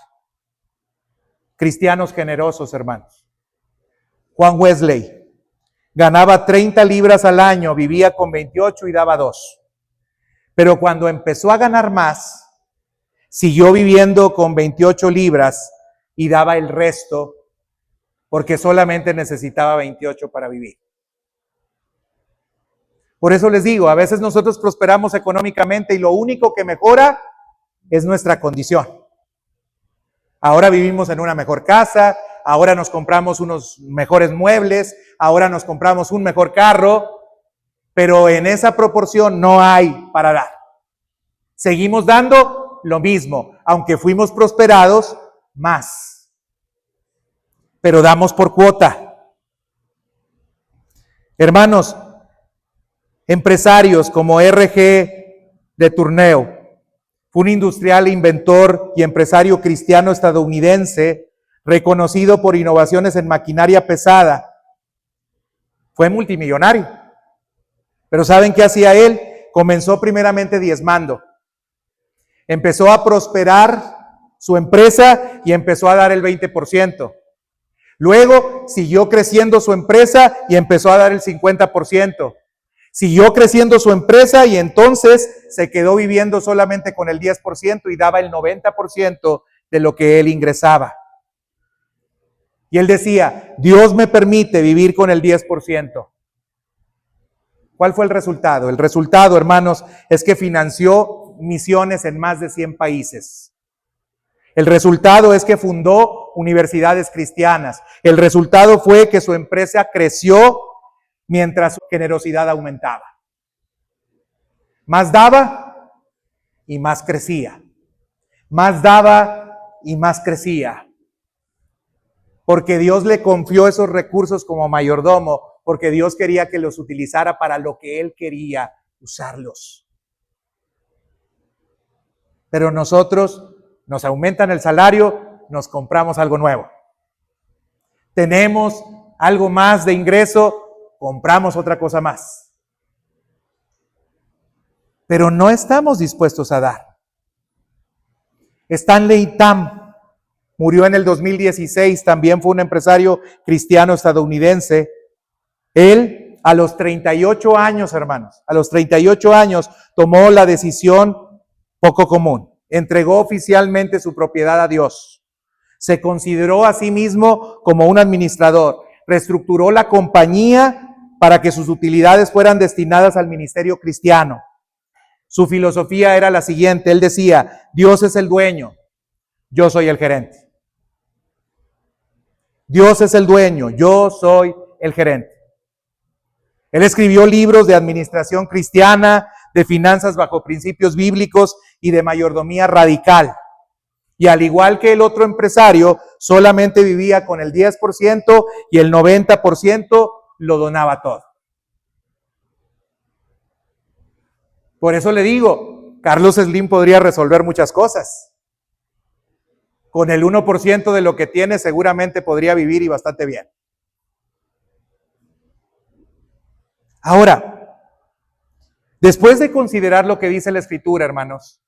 Cristianos generosos, hermanos. Juan Wesley ganaba 30 libras al año, vivía con 28 y daba 2. Pero cuando empezó a ganar más, siguió viviendo con 28 libras y daba el resto porque solamente necesitaba 28 para vivir. Por eso les digo, a veces nosotros prosperamos económicamente y lo único que mejora es nuestra condición. Ahora vivimos en una mejor casa, ahora nos compramos unos mejores muebles, ahora nos compramos un mejor carro, pero en esa proporción no hay para dar. Seguimos dando lo mismo, aunque fuimos prosperados más. Pero damos por cuota. Hermanos, empresarios como R.G. de Tourneur, fue un industrial, inventor y empresario cristiano estadounidense, reconocido por innovaciones en maquinaria pesada. Fue multimillonario. Pero ¿saben qué hacía él? Comenzó primeramente diezmando. Empezó a prosperar su empresa y empezó a dar el 20%. Luego siguió creciendo su empresa y empezó a dar el 50%. Siguió creciendo su empresa y entonces se quedó viviendo solamente con el 10% y daba el 90% de lo que él ingresaba. Y él decía, Dios me permite vivir con el 10%. ¿Cuál fue el resultado? El resultado, hermanos, es que financió misiones en más de 100 países. El resultado es que fundó universidades cristianas. El resultado fue que su empresa creció mientras su generosidad aumentaba. Más daba y más crecía. Más daba y más crecía. Porque Dios le confió esos recursos como mayordomo, porque Dios quería que los utilizara para lo que Él quería usarlos. Pero nosotros nos aumentan el salario, nos compramos algo nuevo. Tenemos algo más de ingreso, compramos otra cosa más. Pero no estamos dispuestos a dar. Stanley Tam murió en el 2016, también fue un empresario cristiano estadounidense. Él, a los 38 años, hermanos, a los 38 años, tomó la decisión poco común. Entregó oficialmente su propiedad a Dios. Se consideró a sí mismo como un administrador. Reestructuró la compañía para que sus utilidades fueran destinadas al ministerio cristiano. Su filosofía era la siguiente, él decía, Dios es el dueño, yo soy el gerente. Dios es el dueño, yo soy el gerente. Él escribió libros de administración cristiana, de finanzas bajo principios bíblicos y de mayordomía radical. Y al igual que el otro empresario, solamente vivía con el 10% y el 90% lo donaba todo. Por eso le digo, Carlos Slim podría resolver muchas cosas. Con el 1% de lo que tiene seguramente podría vivir y bastante bien. Ahora, después de considerar lo que dice la Escritura, hermanos,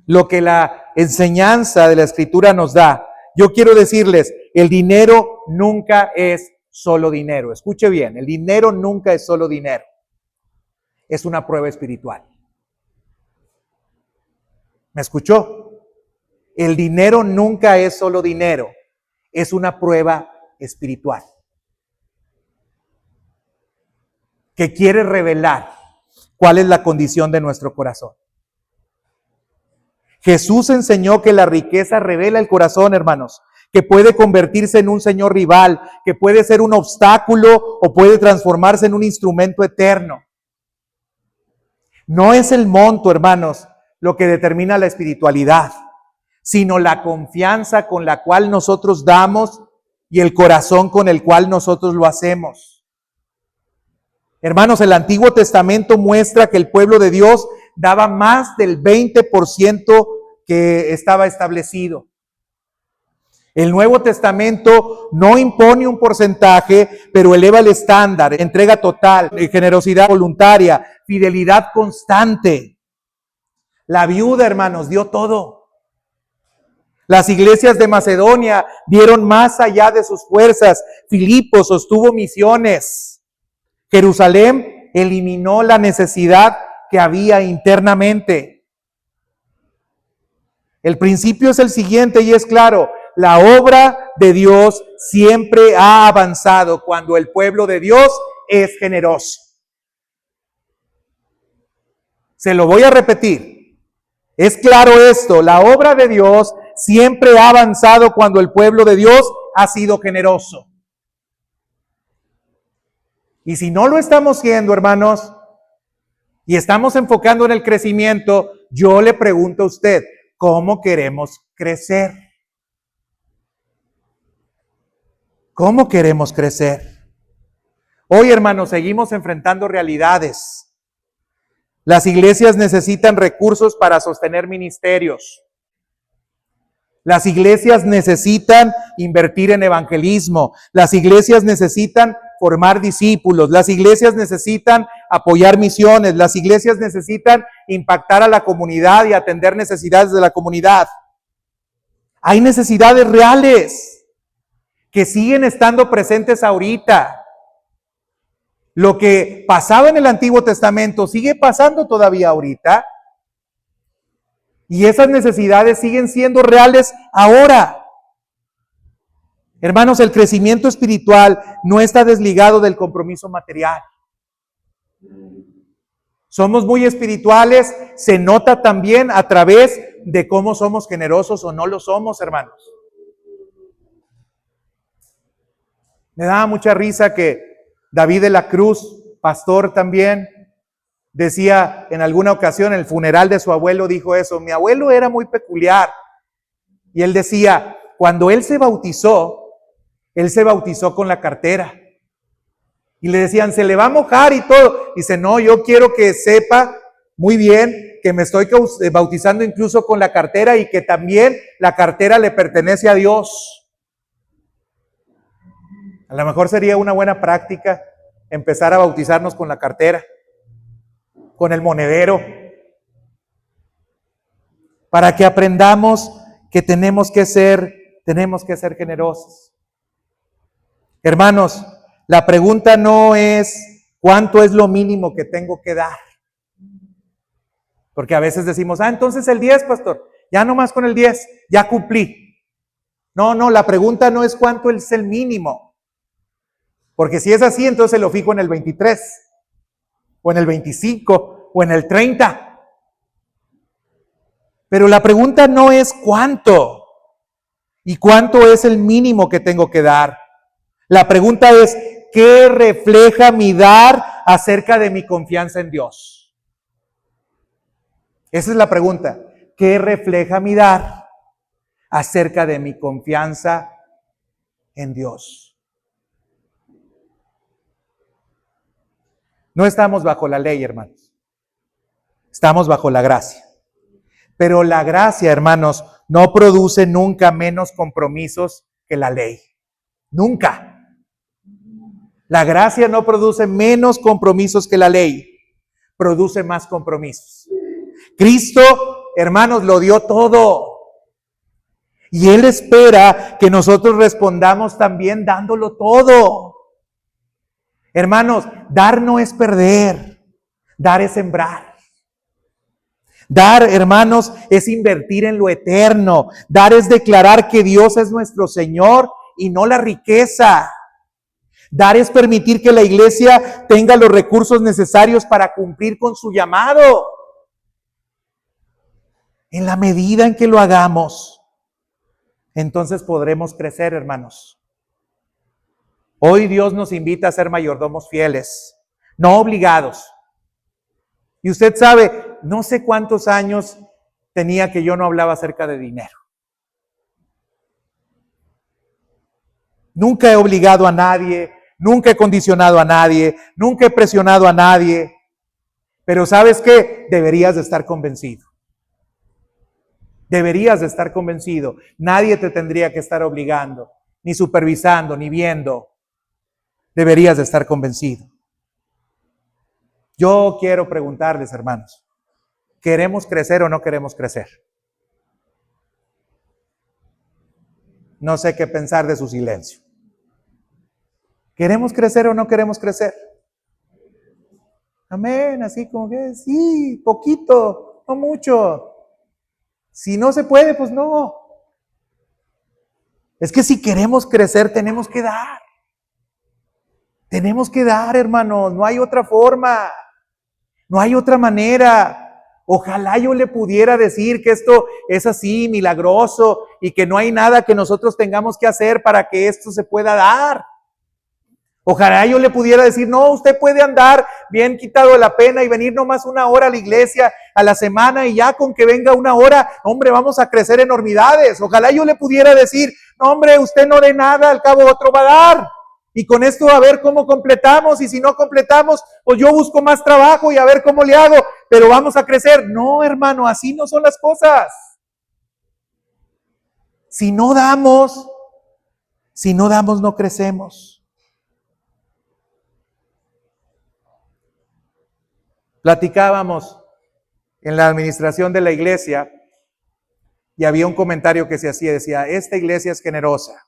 lo que la enseñanza de la Escritura nos da, yo quiero decirles, el dinero nunca es solo dinero. Escuche bien, el dinero nunca es solo dinero. Es una prueba espiritual. ¿Me escuchó? El dinero nunca es solo dinero. Es una prueba espiritual que quiere revelar cuál es la condición de nuestro corazón. Jesús enseñó que la riqueza revela el corazón, hermanos, que puede convertirse en un señor rival, que puede ser un obstáculo o puede transformarse en un instrumento eterno. No es el monto, hermanos, lo que determina la espiritualidad, sino la confianza con la cual nosotros damos y el corazón con el cual nosotros lo hacemos. Hermanos, el Antiguo Testamento muestra que el pueblo de Dios daba más del 20% que estaba establecido. El Nuevo Testamento no impone un porcentaje, pero eleva el estándar, entrega total, generosidad voluntaria, fidelidad constante. La viuda, hermanos, dio todo. Las iglesias de Macedonia dieron más allá de sus fuerzas. Filipo sostuvo misiones. Jerusalén eliminó la necesidad que había internamente. El principio es el siguiente y es claro. La obra de Dios siempre ha avanzado cuando el pueblo de Dios es generoso. Se lo voy a repetir. Es claro esto, la obra de Dios siempre ha avanzado cuando el pueblo de Dios ha sido generoso. Y si no lo estamos siendo, hermanos, y estamos enfocando en el crecimiento, yo le pregunto a usted, ¿cómo queremos crecer? ¿Cómo queremos crecer? Hoy, hermanos, seguimos enfrentando realidades. Las iglesias necesitan recursos para sostener ministerios. Las iglesias necesitan invertir en evangelismo. Las iglesias necesitan formar discípulos. Las iglesias necesitan apoyar misiones. Las iglesias necesitan impactar a la comunidad y atender necesidades de la comunidad. Hay necesidades reales que siguen estando presentes ahorita. Lo que pasaba en el Antiguo Testamento sigue pasando todavía ahorita. Y esas necesidades siguen siendo reales ahora. Hermanos, el crecimiento espiritual no está desligado del compromiso material. Somos muy espirituales, se nota también a través de cómo somos generosos o no lo somos, hermanos. Me daba mucha risa que David de la Cruz, pastor también, decía en alguna ocasión en el funeral de su abuelo, dijo eso, mi abuelo era muy peculiar. Y él decía, cuando él se bautizó con la cartera. Y le decían, se le va a mojar y todo. Dice, no, yo quiero que sepa muy bien que me estoy bautizando incluso con la cartera y que también la cartera le pertenece a Dios. A lo mejor sería una buena práctica empezar a bautizarnos con la cartera, con el monedero, para que aprendamos que tenemos que ser generosos. Hermanos, la pregunta no es cuánto es lo mínimo que tengo que dar. Porque a veces decimos, entonces el 10, pastor, ya nomás con el 10, ya cumplí. No, la pregunta no es cuánto es el mínimo. Porque si es así, entonces lo fijo en el 23, o en el 25, o en el 30. Pero la pregunta no es cuánto, y cuánto es el mínimo que tengo que dar. La pregunta es, ¿qué refleja mi dar acerca de mi confianza en Dios? Esa es la pregunta. ¿Qué refleja mi dar? acerca de mi confianza en Dios. No estamos bajo la ley, hermanos. Estamos bajo la gracia. Pero la gracia, hermanos, no produce nunca menos compromisos que la ley. Nunca. La gracia no produce menos compromisos que la ley. Produce más compromisos. Cristo, hermanos, lo dio todo. Y Él espera que nosotros respondamos también dándolo todo. Hermanos, dar no es perder. Dar es sembrar. Dar, hermanos, es invertir en lo eterno. Dar es declarar que Dios es nuestro Señor y no la riqueza. Dar es permitir que la iglesia tenga los recursos necesarios para cumplir con su llamado. En la medida en que lo hagamos, entonces podremos crecer, hermanos. Hoy Dios nos invita a ser mayordomos fieles, no obligados. Y usted sabe, no sé cuántos años tenía que yo no hablaba acerca de dinero. Nunca he obligado a nadie, nunca he condicionado a nadie, nunca he presionado a nadie. Pero ¿sabes qué? Deberías de estar convencido. Deberías de estar convencido. Nadie te tendría que estar obligando, ni supervisando, ni viendo. Deberías de estar convencido. Yo quiero preguntarles, hermanos, ¿queremos crecer o no queremos crecer? No sé qué pensar de su silencio. ¿Queremos crecer o no queremos crecer? Amén, así como que sí, poquito, no mucho. Si no se puede, pues no. Es que si queremos crecer, tenemos que dar. Tenemos que dar, hermanos, no hay otra forma. No hay otra manera. Ojalá yo le pudiera decir que esto es así, milagroso, y que no hay nada que nosotros tengamos que hacer para que esto se pueda dar. Ojalá yo le pudiera decir, no, usted puede andar bien quitado de la pena y venir nomás 1 hora a la iglesia a la semana y ya con que venga 1 hora, hombre, vamos a crecer enormidades. Ojalá yo le pudiera decir, no, hombre, usted no dé nada, al cabo otro va a dar. Y con esto a ver cómo completamos, y si no completamos, pues yo busco más trabajo y a ver cómo le hago, pero vamos a crecer. No, hermano, así no son las cosas. Si no damos, no crecemos. Platicábamos en la administración de la iglesia y había un comentario que se hacía, decía, esta iglesia es generosa.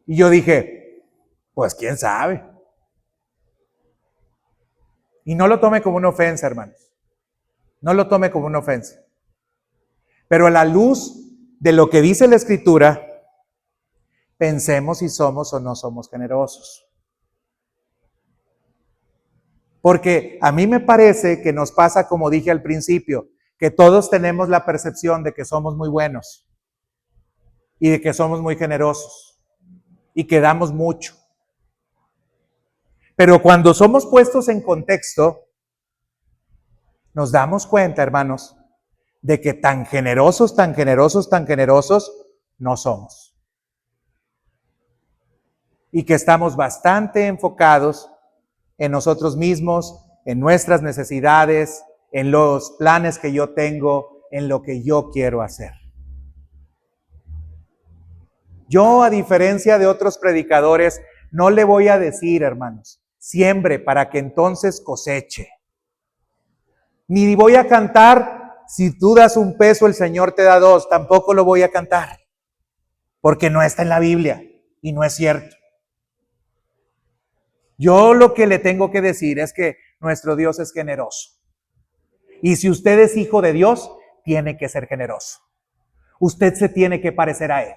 Y yo dije, pues quién sabe. Y no lo tome como una ofensa, hermanos. No lo tome como una ofensa. Pero a la luz de lo que dice la Escritura, pensemos si somos o no somos generosos. Porque a mí me parece que nos pasa, como dije al principio, que todos tenemos la percepción de que somos muy buenos y de que somos muy generosos y que damos mucho. Pero cuando somos puestos en contexto, nos damos cuenta, hermanos, de que tan generosos no somos. Y que estamos bastante enfocados en nosotros mismos, en nuestras necesidades, en los planes que yo tengo, en lo que yo quiero hacer. Yo, a diferencia de otros predicadores, no le voy a decir, hermanos, siembre para que entonces coseche. Ni voy a cantar, si tú das 1 peso, el Señor te da 2. Tampoco lo voy a cantar, porque no está en la Biblia y no es cierto. Yo lo que le tengo que decir es que nuestro Dios es generoso. Y si usted es hijo de Dios, tiene que ser generoso. Usted se tiene que parecer a Él.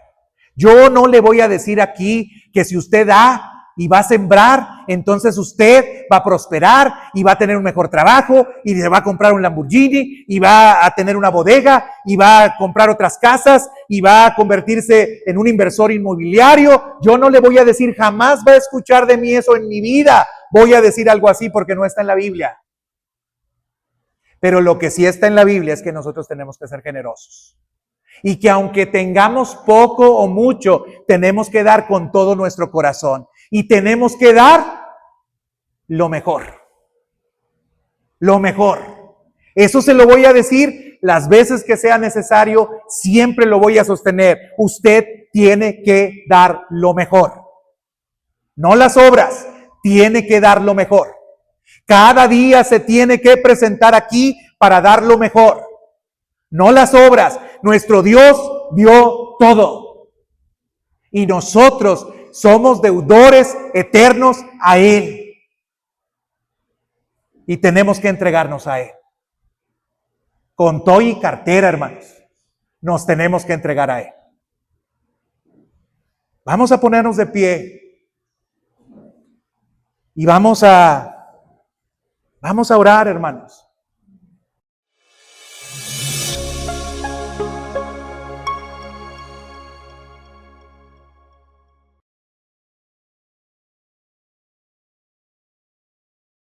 Yo no le voy a decir aquí que si usted da y va a sembrar, entonces usted va a prosperar y va a tener un mejor trabajo y se va a comprar un Lamborghini y va a tener una bodega y va a comprar otras casas y va a convertirse en un inversor inmobiliario. Yo no le voy a decir, jamás va a escuchar de mí eso en mi vida. Voy a decir algo así porque no está en la Biblia. Pero lo que sí está en la Biblia es que nosotros tenemos que ser generosos. Y que aunque tengamos poco o mucho, tenemos que dar con todo nuestro corazón. Y tenemos que dar lo mejor. Lo mejor. Eso se lo voy a decir las veces que sea necesario, siempre lo voy a sostener. Usted tiene que dar lo mejor. No las obras, tiene que dar lo mejor. Cada día se tiene que presentar aquí para dar lo mejor. No las obras. Nuestro Dios dio todo. Y nosotros somos deudores eternos a Él. Y tenemos que entregarnos a Él. Con todo y cartera, hermanos, nos tenemos que entregar a Él. Vamos a ponernos de pie. Y vamos a orar, hermanos.